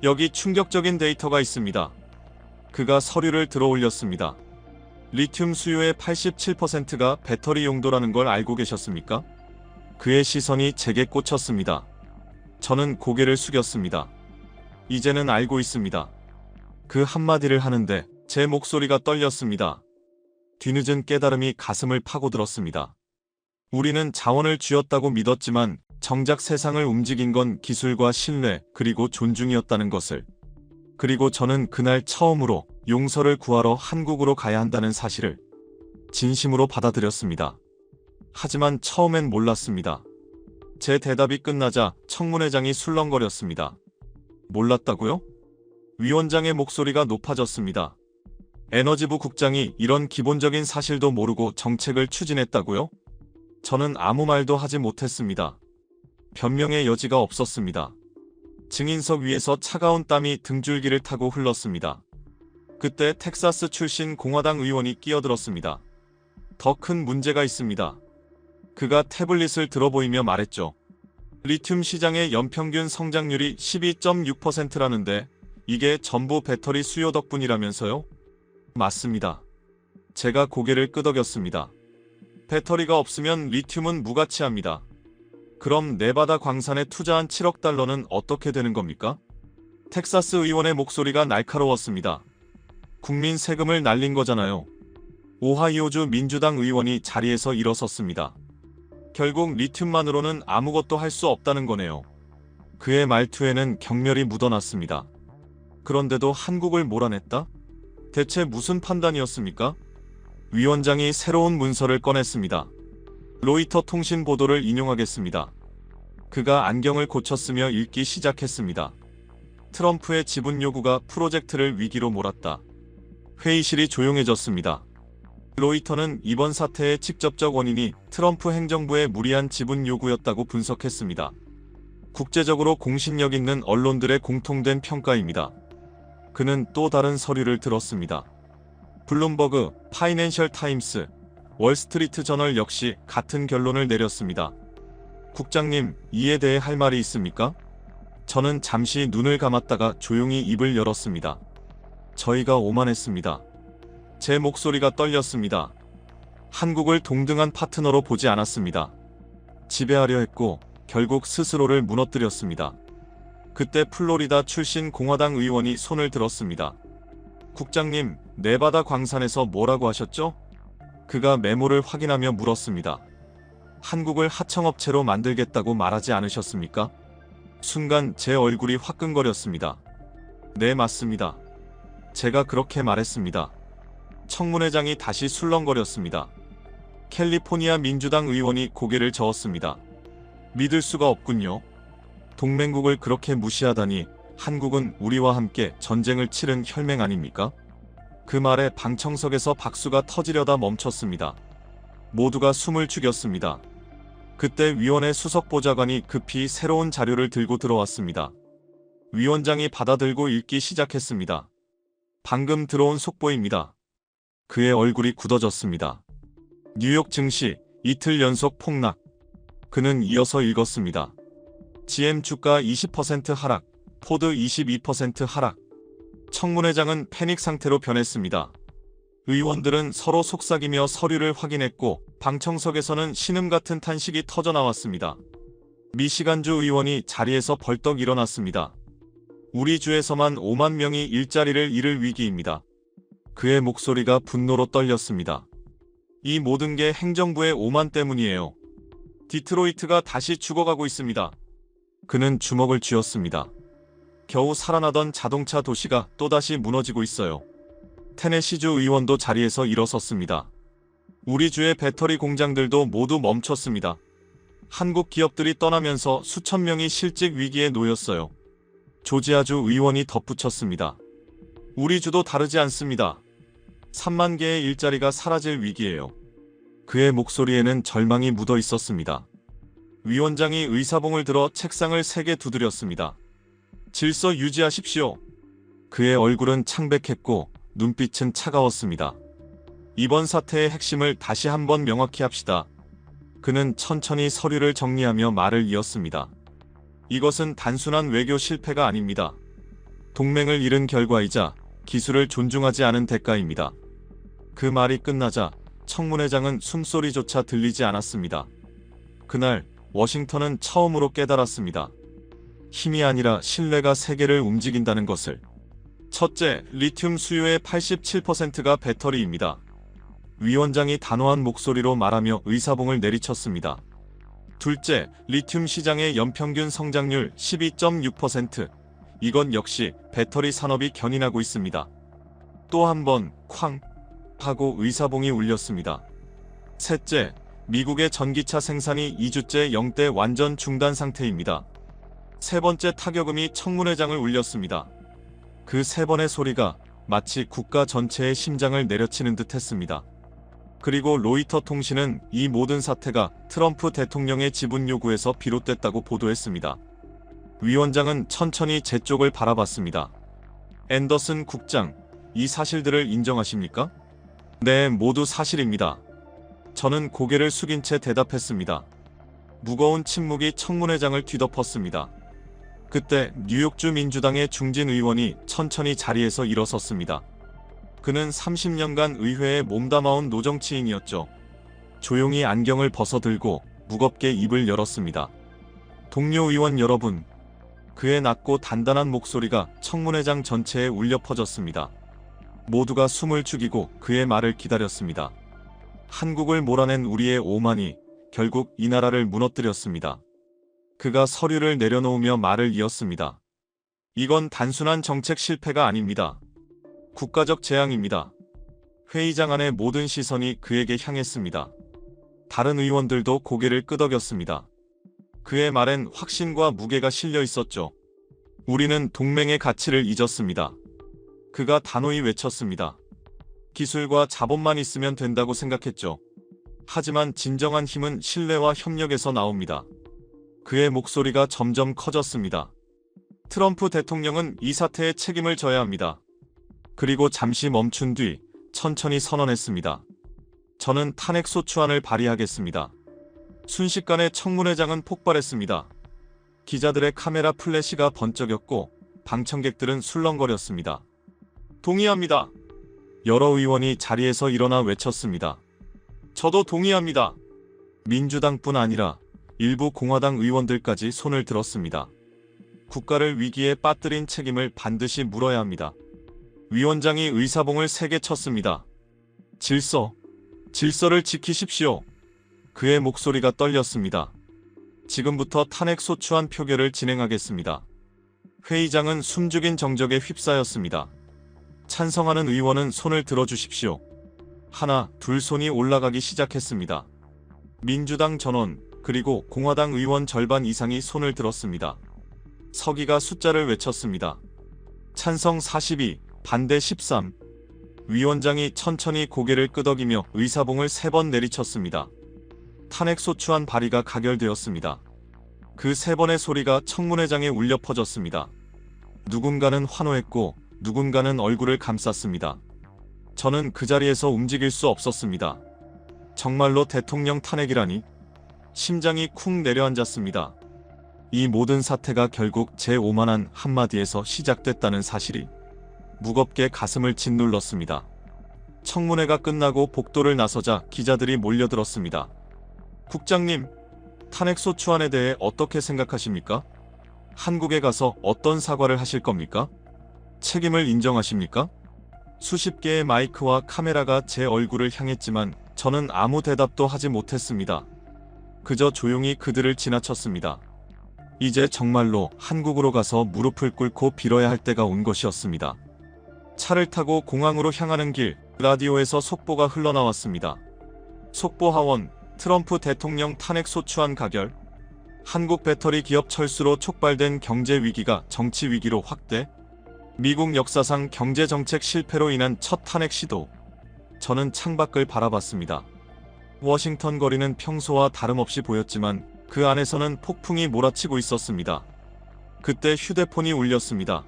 여기 충격적인 데이터가 있습니다. 그가 서류를 들어 올렸습니다. 리튬 수요의 87%가 배터리 용도라는 걸 알고 계셨습니까? 그의 시선이 제게 꽂혔습니다. 저는 고개를 숙였습니다. 이제는 알고 있습니다. 그 한마디를 하는데 제 목소리가 떨렸습니다. 뒤늦은 깨달음이 가슴을 파고들었습니다. 우리는 자원을 쥐었다고 믿었지만 정작 세상을 움직인 건 기술과 신뢰 그리고 존중이었다는 것을. 그리고 저는 그날 처음으로 용서를 구하러 한국으로 가야 한다는 사실을 진심으로 받아들였습니다. 하지만 처음엔 몰랐습니다. 제 대답이 끝나자 청문회장이 술렁거렸습니다. 몰랐다고요? 위원장의 목소리가 높아졌습니다. 에너지부 국장이 이런 기본적인 사실도 모르고 정책을 추진했다고요? 저는 아무 말도 하지 못했습니다. 변명의 여지가 없었습니다. 증인석 위에서 차가운 땀이 등줄기를 타고 흘렀습니다. 그때 텍사스 출신 공화당 의원이 끼어들었습니다. 더 큰 문제가 있습니다. 그가 태블릿을 들어보이며 말했죠. 리튬 시장의 연평균 성장률이 12.6%라는데 이게 전부 배터리 수요 덕분이라면서요? 맞습니다. 제가 고개를 끄덕였습니다. 배터리가 없으면 리튬은 무가치합니다. 그럼 네바다 광산에 투자한 7억 달러는 어떻게 되는 겁니까? 텍사스 의원의 목소리가 날카로웠습니다. 국민 세금을 날린 거잖아요. 오하이오주 민주당 의원이 자리에서 일어섰습니다. 결국 리튬만으로는 아무것도 할 수 없다는 거네요. 그의 말투에는 경멸이 묻어났습니다. 그런데도 한국을 몰아냈다? 대체 무슨 판단이었습니까? 위원장이 새로운 문서를 꺼냈습니다. 로이터 통신 보도를 인용하겠습니다. 그가 안경을 고쳤으며 읽기 시작했습니다. 트럼프의 지분 요구가 프로젝트를 위기로 몰았다. 회의실이 조용해졌습니다. 로이터는 이번 사태의 직접적 원인이 트럼프 행정부의 무리한 지분 요구였다고 분석했습니다. 국제적으로 공신력 있는 언론들의 공통된 평가입니다. 그는 또 다른 서류를 들었습니다. 블룸버그, 파이낸셜 타임스, 월스트리트 저널 역시 같은 결론을 내렸습니다. 국장님, 이에 대해 할 말이 있습니까? 저는 잠시 눈을 감았다가 조용히 입을 열었습니다. 저희가 오만했습니다. 제 목소리가 떨렸습니다. 한국을 동등한 파트너로 보지 않았습니다. 지배하려 했고 결국 스스로를 무너뜨렸습니다. 그때 플로리다 출신 공화당 의원이 손을 들었습니다. 국장님, 네바다 광산에서 뭐라고 하셨죠? 그가 메모를 확인하며 물었습니다. 한국을 하청업체로 만들겠다고 말하지 않으셨습니까? 순간 제 얼굴이 화끈거렸습니다. 네, 맞습니다. 제가 그렇게 말했습니다. 청문회장이 다시 술렁거렸습니다. 캘리포니아 민주당 의원이 고개를 저었습니다. 믿을 수가 없군요. 동맹국을 그렇게 무시하다니 한국은 우리와 함께 전쟁을 치른 혈맹 아닙니까? 그 말에 방청석에서 박수가 터지려다 멈췄습니다. 모두가 숨을 죽였습니다. 그때 위원회 수석보좌관이 급히 새로운 자료를 들고 들어왔습니다. 위원장이 받아들고 읽기 시작했습니다. 방금 들어온 속보입니다. 그의 얼굴이 굳어졌습니다. 뉴욕 증시 이틀 연속 폭락. 그는 이어서 읽었습니다. GM 주가 20% 하락, 포드 22% 하락. 청문회장은 패닉 상태로 변했습니다. 의원들은 서로 속삭이며 서류를 확인했고 방청석에서는 신음 같은 탄식이 터져나왔습니다. 미시간주 의원이 자리에서 벌떡 일어났습니다. 우리 주에서만 5만 명이 일자리를 잃을 위기입니다. 그의 목소리가 분노로 떨렸습니다. 이 모든 게 행정부의 오만 때문이에요. 디트로이트가 다시 죽어가고 있습니다. 그는 주먹을 쥐었습니다. 겨우 살아나던 자동차 도시가 또다시 무너지고 있어요. 테네시주 의원도 자리에서 일어섰습니다. 우리 주의 배터리 공장들도 모두 멈췄습니다. 한국 기업들이 떠나면서 수천 명이 실직 위기에 놓였어요. 조지아주 의원이 덧붙였습니다. 우리 주도 다르지 않습니다. 3만 개의 일자리가 사라질 위기예요. 그의 목소리에는 절망이 묻어 있었습니다. 위원장이 의사봉을 들어 책상을 3개 두드렸습니다. 질서 유지하십시오. 그의 얼굴은 창백했고 눈빛은 차가웠습니다. 이번 사태의 핵심을 다시 한번 명확히 합시다. 그는 천천히 서류를 정리하며 말을 이었습니다. 이것은 단순한 외교 실패가 아닙니다. 동맹을 잃은 결과이자 기술을 존중하지 않은 대가입니다. 그 말이 끝나자 청문회장은 숨소리조차 들리지 않았습니다. 그날 워싱턴은 처음으로 깨달았습니다. 힘이 아니라 신뢰가 세계를 움직인다는 것을. 첫째, 리튬 수요의 87%가 배터리입니다. 위원장이 단호한 목소리로 말하며 의사봉을 내리쳤습니다. 둘째, 리튬 시장의 연평균 성장률 12.6%. 이건 역시 배터리 산업이 견인하고 있습니다. 또 한 번 쾅 하고 의사봉이 울렸습니다. 셋째, 미국의 전기차 생산이 2주째 영대 완전 중단 상태입니다. 세 번째 타격음이 청문회장을 울렸습니다. 그 세 번의 소리가 마치 국가 전체의 심장을 내려치는 듯 했습니다. 그리고 로이터 통신은 이 모든 사태가 트럼프 대통령의 지분 요구에서 비롯됐다고 보도했습니다. 위원장은 천천히 제 쪽을 바라봤습니다. 앤더슨 국장, 이 사실들을 인정하십니까? 네, 모두 사실입니다. 저는 고개를 숙인 채 대답했습니다. 무거운 침묵이 청문회장을 뒤덮었습니다. 그때 뉴욕주 민주당의 중진 의원이 천천히 자리에서 일어섰습니다. 그는 30년간 의회에 몸담아온 노정치인이었죠. 조용히 안경을 벗어들고 무겁게 입을 열었습니다. 동료 의원 여러분. 그의 낮고 단단한 목소리가 청문회장 전체에 울려 퍼졌습니다. 모두가 숨을 죽이고 그의 말을 기다렸습니다. 한국을 몰아낸 우리의 오만이 결국 이 나라를 무너뜨렸습니다. 그가 서류를 내려놓으며 말을 이었습니다. 이건 단순한 정책 실패가 아닙니다. 국가적 재앙입니다. 회의장 안의 모든 시선이 그에게 향했습니다. 다른 의원들도 고개를 끄덕였습니다. 그의 말엔 확신과 무게가 실려 있었죠. 우리는 동맹의 가치를 잊었습니다. 그가 단호히 외쳤습니다. 기술과 자본만 있으면 된다고 생각했죠. 하지만 진정한 힘은 신뢰와 협력에서 나옵니다. 그의 목소리가 점점 커졌습니다. 트럼프 대통령은 이 사태에 책임을 져야 합니다. 그리고 잠시 멈춘 뒤 천천히 선언했습니다. 저는 탄핵소추안을 발의하겠습니다. 순식간에 청문회장은 폭발했습니다. 기자들의 카메라 플래시가 번쩍였고 방청객들은 술렁거렸습니다. 동의합니다. 여러 의원이 자리에서 일어나 외쳤습니다. 저도 동의합니다. 민주당뿐 아니라 일부 공화당 의원들까지 손을 들었습니다. 국가를 위기에 빠뜨린 책임을 반드시 물어야 합니다. 위원장이 의사봉을 3개 쳤습니다. 질서를 지키십시오. 그의 목소리가 떨렸습니다. 지금부터 탄핵소추안 표결을 진행하겠습니다. 회의장은 숨죽인 정적에 휩싸였습니다. 찬성하는 의원은 손을 들어주십시오. 하나, 둘 손이 올라가기 시작했습니다. 민주당 전원, 그리고 공화당 의원 절반 이상이 손을 들었습니다. 서기가 숫자를 외쳤습니다. 찬성 42, 반대 13. 위원장이 천천히 고개를 끄덕이며 의사봉을 3번 내리쳤습니다. 탄핵소추안 발의가 가결되었습니다. 그 3번의 소리가 청문회장에 울려 퍼졌습니다. 누군가는 환호했고 누군가는 얼굴을 감쌌습니다. 저는 그 자리에서 움직일 수 없었습니다. 정말로 대통령 탄핵이라니? 심장이 쿵 내려앉았습니다. 이 모든 사태가 결국 제 오만한 한마디에서 시작됐다는 사실이 무겁게 가슴을 짓눌렀습니다. 청문회가 끝나고 복도를 나서자 기자들이 몰려들었습니다. 국장님, 탄핵소추안에 대해 어떻게 생각하십니까? 한국에 가서 어떤 사과를 하실 겁니까? 책임을 인정하십니까? 수십 개의 마이크와 카메라가 제 얼굴을 향했지만 저는 아무 대답도 하지 못했습니다. 그저 조용히 그들을 지나쳤습니다. 이제 정말로 한국으로 가서 무릎을 꿇고 빌어야 할 때가 온 것이었습니다. 차를 타고 공항으로 향하는 길, 라디오에서 속보가 흘러나왔습니다. 속보 하원, 트럼프 대통령 탄핵소추안 가결, 한국 배터리 기업 철수로 촉발된 경제 위기가 정치 위기로 확대, 미국 역사상 경제정책 실패로 인한 첫 탄핵 시도. 저는 창밖을 바라봤습니다. 워싱턴 거리는 평소와 다름없이 보였지만 그 안에서는 폭풍이 몰아치고 있었습니다. 그때 휴대폰이 울렸습니다.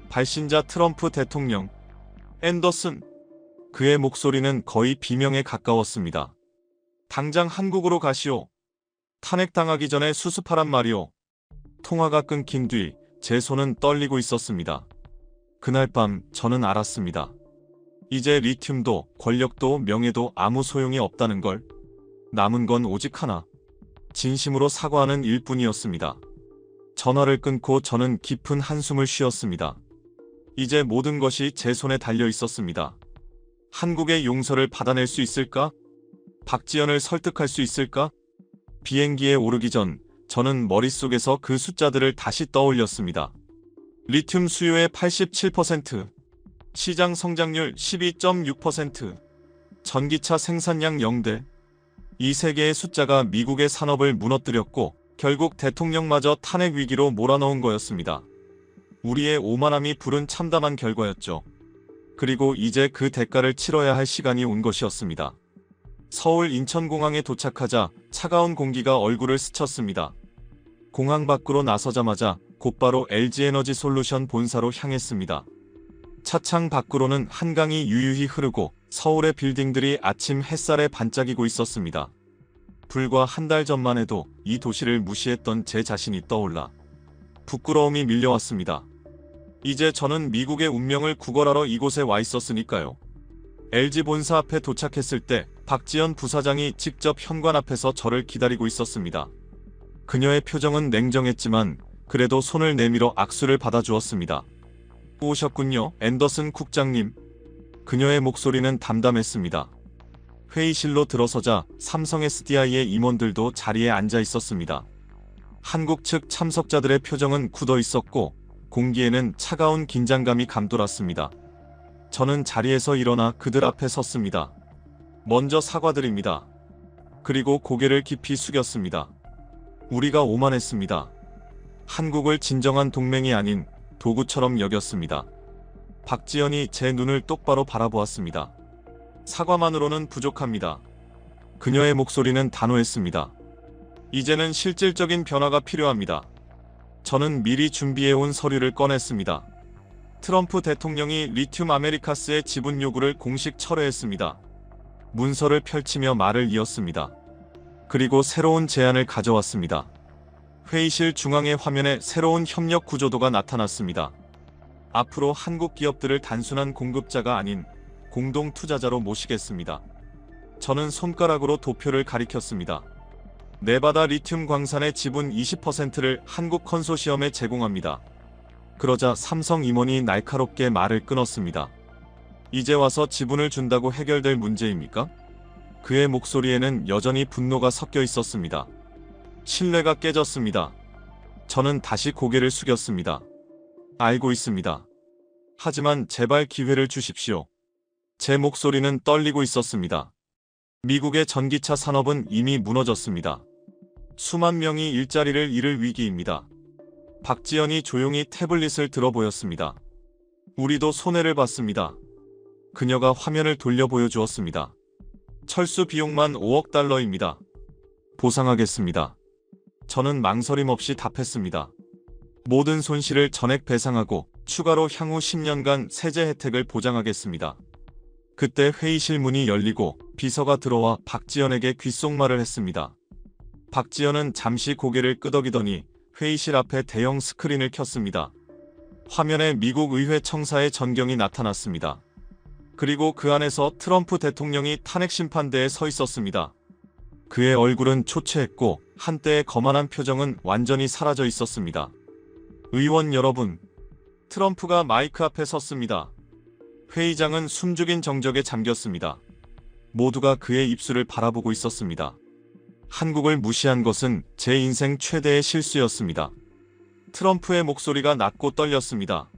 발신자 트럼프 대통령, 앤더슨. 그의 목소리는 거의 비명에 가까웠습니다. 당장 한국으로 가시오. 탄핵당하기 전에 수습하란 말이오. 통화가 끊긴 뒤 제 손은 떨리고 있었습니다. 그날 밤 저는 알았습니다. 이제 리튬도 권력도 명예도 아무 소용이 없다는 걸. 남은 건 오직 하나. 진심으로 사과하는 일뿐이었습니다. 전화를 끊고 저는 깊은 한숨을 쉬었습니다. 이제 모든 것이 제 손에 달려 있었습니다. 한국의 용서를 받아낼 수 있을까? 박지원을 설득할 수 있을까? 비행기에 오르기 전 저는 머릿속에서 그 숫자들을 다시 떠올렸습니다. 리튬 수요의 87%, 시장 성장률 12.6%, 전기차 생산량 0대. 이 세 개의 숫자가 미국의 산업을 무너뜨렸고 결국 대통령마저 탄핵 위기로 몰아넣은 거였습니다. 우리의 오만함이 부른 참담한 결과였죠. 그리고 이제 그 대가를 치러야 할 시간이 온 것이었습니다. 서울 인천공항에 도착하자 차가운 공기가 얼굴을 스쳤습니다. 공항 밖으로 나서자마자 곧바로 LG에너지솔루션 본사로 향했습니다. 차창 밖으로는 한강이 유유히 흐르고 서울의 빌딩들이 아침 햇살에 반짝이고 있었습니다. 불과 한 달 전만 해도 이 도시를 무시했던 제 자신이 떠올라 부끄러움이 밀려왔습니다. 이제 저는 미국의 운명을 구걸하러 이곳에 와 있었으니까요. LG 본사 앞에 도착했을 때 박지원 부사장이 직접 현관 앞에서 저를 기다리고 있었습니다. 그녀의 표정은 냉정했지만 그래도 손을 내밀어 악수를 받아주었습니다. 오셨군요, 앤더슨 국장님. 그녀의 목소리는 담담했습니다. 회의실로 들어서자 삼성 SDI의 임원들도 자리에 앉아 있었습니다. 한국 측 참석자들의 표정은 굳어 있었고 공기에는 차가운 긴장감이 감돌았습니다. 저는 자리에서 일어나 그들 앞에 섰습니다. 먼저 사과드립니다. 그리고 고개를 깊이 숙였습니다. 우리가 오만했습니다. 한국을 진정한 동맹이 아닌 도구처럼 여겼습니다. 박지연이 제 눈을 똑바로 바라보았습니다. 사과만으로는 부족합니다. 그녀의 목소리는 단호했습니다. 이제는 실질적인 변화가 필요합니다. 저는 미리 준비해온 서류를 꺼냈습니다. 트럼프 대통령이 리튬 아메리카스의 지분 요구를 공식 철회했습니다. 문서를 펼치며 말을 이었습니다. 그리고 새로운 제안을 가져왔습니다. 회의실 중앙의 화면에 새로운 협력 구조도가 나타났습니다. 앞으로 한국 기업들을 단순한 공급자가 아닌 공동 투자자로 모시겠습니다. 저는 손가락으로 도표를 가리켰습니다. 네바다 리튬 광산의 지분 20%를 한국 컨소시엄에 제공합니다. 그러자 삼성 임원이 날카롭게 말을 끊었습니다. 이제 와서 지분을 준다고 해결될 문제입니까? 그의 목소리에는 여전히 분노가 섞여 있었습니다. 신뢰가 깨졌습니다. 저는 다시 고개를 숙였습니다. 알고 있습니다. 하지만 제발 기회를 주십시오. 제 목소리는 떨리고 있었습니다. 미국의 전기차 산업은 이미 무너졌습니다. 수만 명이 일자리를 잃을 위기입니다. 박지연이 조용히 태블릿을 들어 보였습니다. 우리도 손해를 봤습니다. 그녀가 화면을 돌려 보여주었습니다. 철수 비용만 5억 달러입니다. 보상하겠습니다. 저는 망설임 없이 답했습니다. 모든 손실을 전액 배상하고 추가로 향후 10년간 세제 혜택을 보장하겠습니다. 그때 회의실 문이 열리고 비서가 들어와 박지연에게 귓속말을 했습니다. 박지연은 잠시 고개를 끄덕이더니 회의실 앞에 대형 스크린을 켰습니다. 화면에 미국 의회 청사의 전경이 나타났습니다. 그리고 그 안에서 트럼프 대통령이 탄핵 심판대에 서 있었습니다. 그의 얼굴은 초췌했고 한때의 거만한 표정은 완전히 사라져 있었습니다. 의원 여러분, 트럼프가 마이크 앞에 섰습니다. 회의장은 숨죽인 정적에 잠겼습니다. 모두가 그의 입술을 바라보고 있었습니다. 한국을 무시한 것은 제 인생 최대의 실수였습니다. 트럼프의 목소리가 낮고 떨렸습니다.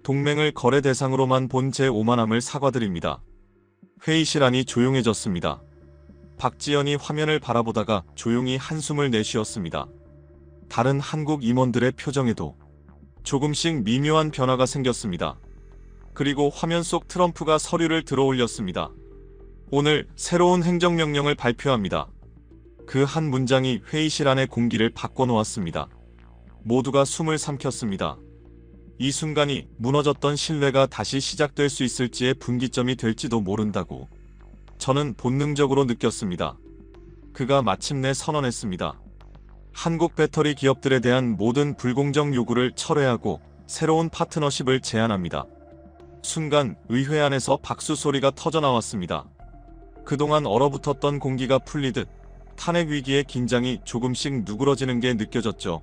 동맹을 거래 대상으로만 본 제 오만함을 사과드립니다. 회의실 안이 조용해졌습니다. 박지연이 화면을 바라보다가 조용히 한숨을 내쉬었습니다. 다른 한국 임원들의 표정에도 조금씩 미묘한 변화가 생겼습니다. 그리고 화면 속 트럼프가 서류를 들어올렸습니다. 오늘 새로운 행정명령을 발표합니다. 그 한 문장이 회의실 안의 공기를 바꿔놓았습니다. 모두가 숨을 삼켰습니다. 이 순간이 무너졌던 신뢰가 다시 시작될 수 있을지의 분기점이 될지도 모른다고 저는 본능적으로 느꼈습니다. 그가 마침내 선언했습니다. 한국 배터리 기업들에 대한 모든 불공정 요구를 철회하고 새로운 파트너십을 제안합니다. 순간 의회 안에서 박수 소리가 터져나왔습니다. 그동안 얼어붙었던 공기가 풀리듯 탄핵 위기의 긴장이 조금씩 누그러지는 게 느껴졌죠.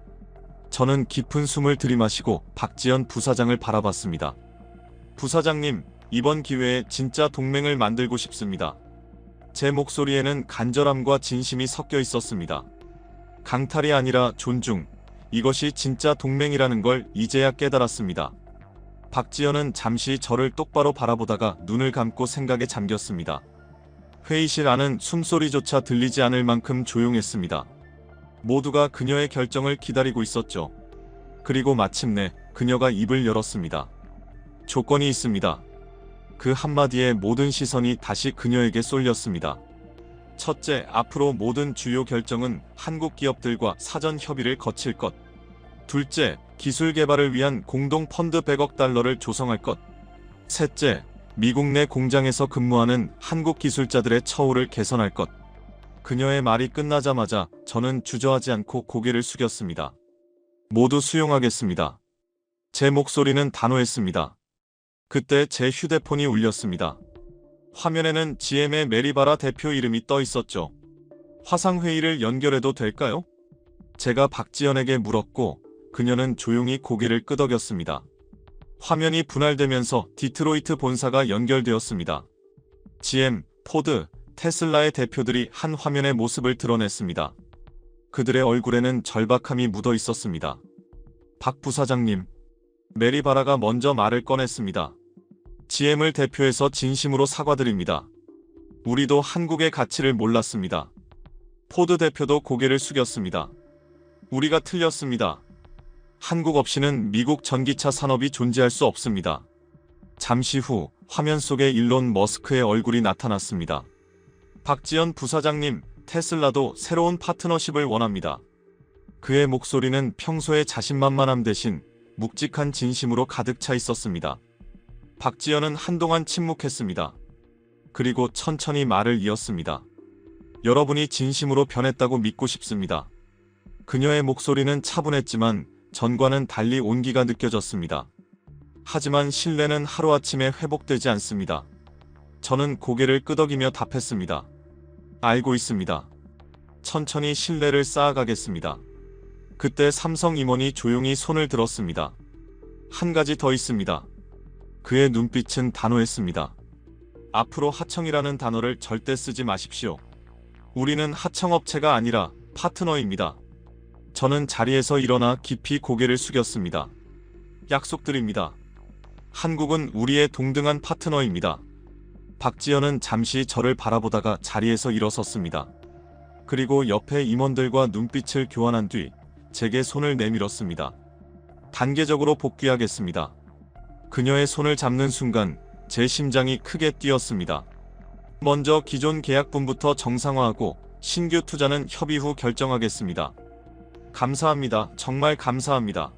저는 깊은 숨을 들이마시고 박지연 부사장을 바라봤습니다. 부사장님, 이번 기회에 진짜 동맹을 만들고 싶습니다. 제 목소리에는 간절함과 진심이 섞여 있었습니다. 강탈이 아니라 존중, 이것이 진짜 동맹이라는 걸 이제야 깨달았습니다. 박지연은 잠시 저를 똑바로 바라보다가 눈을 감고 생각에 잠겼습니다. 회의실 안은 숨소리조차 들리지 않을 만큼 조용했습니다. 모두가 그녀의 결정을 기다리고 있었죠. 그리고 마침내 그녀가 입을 열었습니다. 조건이 있습니다. 그 한마디에 모든 시선이 다시 그녀에게 쏠렸습니다. 첫째, 앞으로 모든 주요 결정은 한국 기업들과 사전 협의를 거칠 것. 둘째, 기술 개발을 위한 공동 펀드 100억 달러를 조성할 것. 셋째, 미국 내 공장에서 근무하는 한국 기술자들의 처우를 개선할 것. 그녀의 말이 끝나자마자 저는 주저하지 않고 고개를 숙였습니다. 모두 수용하겠습니다. 제 목소리는 단호했습니다. 그때 제 휴대폰이 울렸습니다. 화면에는 GM의 메리바라 대표 이름이 떠 있었죠. 화상회의를 연결해도 될까요? 제가 박지연에게 물었고 그녀는 조용히 고개를 끄덕였습니다. 화면이 분할되면서 디트로이트 본사가 연결되었습니다. GM, 포드, 테슬라의 대표들이 한 화면의 모습을 드러냈습니다. 그들의 얼굴에는 절박함이 묻어 있었습니다. 박 부사장님, 메리바라가 먼저 말을 꺼냈습니다. GM을 대표해서 진심으로 사과드립니다. 우리도 한국의 가치를 몰랐습니다. 포드 대표도 고개를 숙였습니다. 우리가 틀렸습니다. 한국 없이는 미국 전기차 산업이 존재할 수 없습니다. 잠시 후 화면 속에 일론 머스크의 얼굴이 나타났습니다. 박지연 부사장님, 테슬라도 새로운 파트너십을 원합니다. 그의 목소리는 평소의 자신만만함 대신 묵직한 진심으로 가득 차 있었습니다. 박지연은 한동안 침묵했습니다. 그리고 천천히 말을 이었습니다. 여러분이 진심으로 변했다고 믿고 싶습니다. 그녀의 목소리는 차분했지만 전과는 달리 온기가 느껴졌습니다. 하지만 신뢰는 하루아침에 회복되지 않습니다. 저는 고개를 끄덕이며 답했습니다. 알고 있습니다. 천천히 신뢰를 쌓아가겠습니다. 그때 삼성 임원이 조용히 손을 들었습니다. 한 가지 더 있습니다. 그의 눈빛은 단호했습니다. 앞으로 하청이라는 단어를 절대 쓰지 마십시오. 우리는 하청업체가 아니라 파트너입니다. 저는 자리에서 일어나 깊이 고개를 숙였습니다. 약속드립니다. 한국은 우리의 동등한 파트너입니다. 박지연은 잠시 저를 바라보다가 자리에서 일어섰습니다. 그리고 옆에 임원들과 눈빛을 교환한 뒤 제게 손을 내밀었습니다. 단계적으로 복귀하겠습니다. 그녀의 손을 잡는 순간 제 심장이 크게 뛰었습니다. 먼저 기존 계약분부터 정상화하고 신규 투자는 협의 후 결정하겠습니다. 감사합니다. 정말 감사합니다.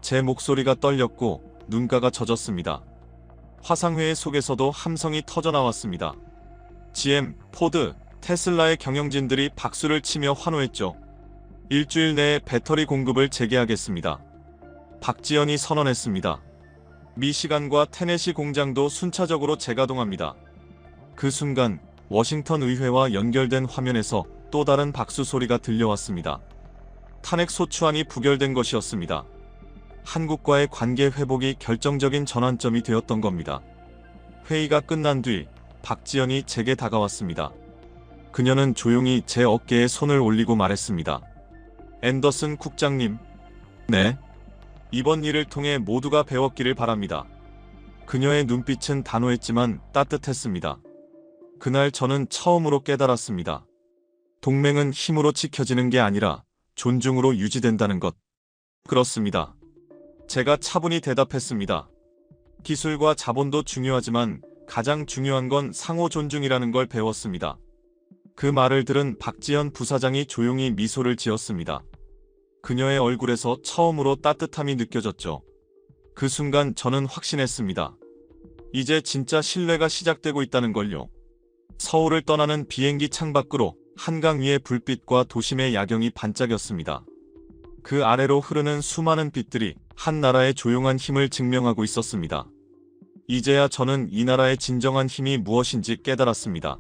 제 목소리가 떨렸고 눈가가 젖었습니다. 화상회의 속에서도 함성이 터져나왔습니다. GM, 포드, 테슬라의 경영진들이 박수를 치며 환호했죠. 일주일 내에 배터리 공급을 재개하겠습니다. 박지원이 선언했습니다. 미시간과 테네시 공장도 순차적으로 재가동합니다. 그 순간 워싱턴 의회와 연결된 화면에서 또 다른 박수 소리가 들려왔습니다. 탄핵 소추안이 부결된 것이었습니다. 한국과의 관계 회복이 결정적인 전환점이 되었던 겁니다. 회의가 끝난 뒤 박지원이 제게 다가왔습니다. 그녀는 조용히 제 어깨에 손을 올리고 말했습니다. 앤더슨 국장님. 네. 이번 일을 통해 모두가 배웠기를 바랍니다. 그녀의 눈빛은 단호했지만 따뜻했습니다. 그날 저는 처음으로 깨달았습니다. 동맹은 힘으로 지켜지는 게 아니라 존중으로 유지된다는 것. 그렇습니다. 제가 차분히 대답했습니다. 기술과 자본도 중요하지만 가장 중요한 건 상호 존중이라는 걸 배웠습니다. 그 말을 들은 박지현 부사장이 조용히 미소를 지었습니다. 그녀의 얼굴에서 처음으로 따뜻함이 느껴졌죠. 그 순간 저는 확신했습니다. 이제 진짜 신뢰가 시작되고 있다는 걸요. 서울을 떠나는 비행기 창밖으로 한강 위의 불빛과 도심의 야경이 반짝였습니다. 그 아래로 흐르는 수많은 빛들이 한 나라의 조용한 힘을 증명하고 있었습니다. 이제야 저는 이 나라의 진정한 힘이 무엇인지 깨달았습니다.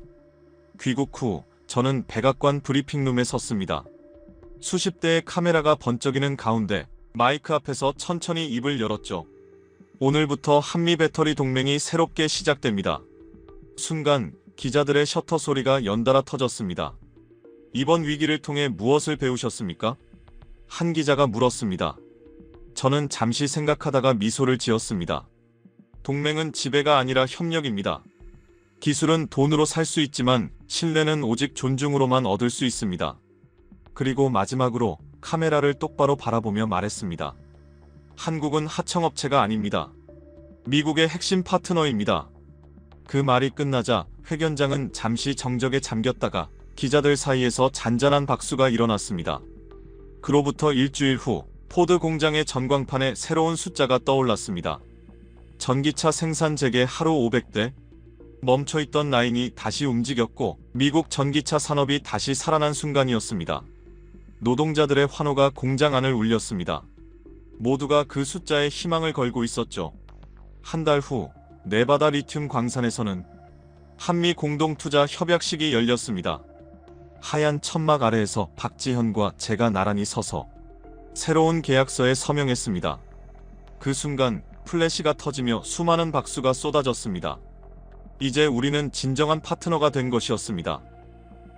귀국 후 저는 백악관 브리핑룸에 섰습니다. 수십 대의 카메라가 번쩍이는 가운데 마이크 앞에서 천천히 입을 열었죠. 오늘부터 한미 배터리 동맹이 새롭게 시작됩니다. 순간 기자들의 셔터 소리가 연달아 터졌습니다. 이번 위기를 통해 무엇을 배우셨습니까? 한 기자가 물었습니다. 저는 잠시 생각하다가 미소를 지었습니다. 동맹은 지배가 아니라 협력입니다. 기술은 돈으로 살 수 있지만 신뢰는 오직 존중으로만 얻을 수 있습니다. 그리고 마지막으로 카메라를 똑바로 바라보며 말했습니다. 한국은 하청업체가 아닙니다. 미국의 핵심 파트너입니다. 그 말이 끝나자 회견장은 잠시 정적에 잠겼다가 기자들 사이에서 잔잔한 박수가 일어났습니다. 그로부터 일주일 후 포드 공장의 전광판에 새로운 숫자가 떠올랐습니다. 전기차 생산 재개 하루 500대. 멈춰있던 라인이 다시 움직였고 미국 전기차 산업이 다시 살아난 순간이었습니다. 노동자들의 환호가 공장 안을 울렸습니다. 모두가 그 숫자에 희망을 걸고 있었죠. 한 달 후 네바다 리튬 광산에서는 한미 공동투자 협약식이 열렸습니다. 하얀 천막 아래에서 박지현과 제가 나란히 서서 새로운 계약서에 서명했습니다. 그 순간 플래시가 터지며 수많은 박수가 쏟아졌습니다. 이제 우리는 진정한 파트너가 된 것이었습니다.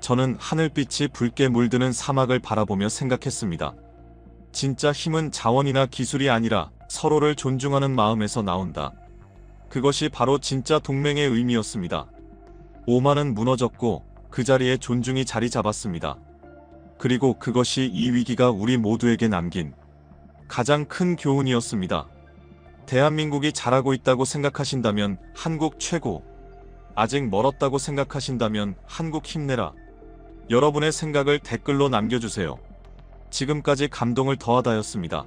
저는 하늘빛이 붉게 물드는 사막을 바라보며 생각했습니다. 진짜 힘은 자원이나 기술이 아니라 서로를 존중하는 마음에서 나온다. 그것이 바로 진짜 동맹의 의미였습니다. 오만은 무너졌고 그 자리에 존중이 자리 잡았습니다. 그리고 그것이 이 위기가 우리 모두에게 남긴 가장 큰 교훈이었습니다. 대한민국이 잘하고 있다고 생각하신다면 한국 최고, 아직 멀었다고 생각하신다면 한국 힘내라. 여러분의 생각을 댓글로 남겨주세요. 지금까지 감동을 더하다였습니다.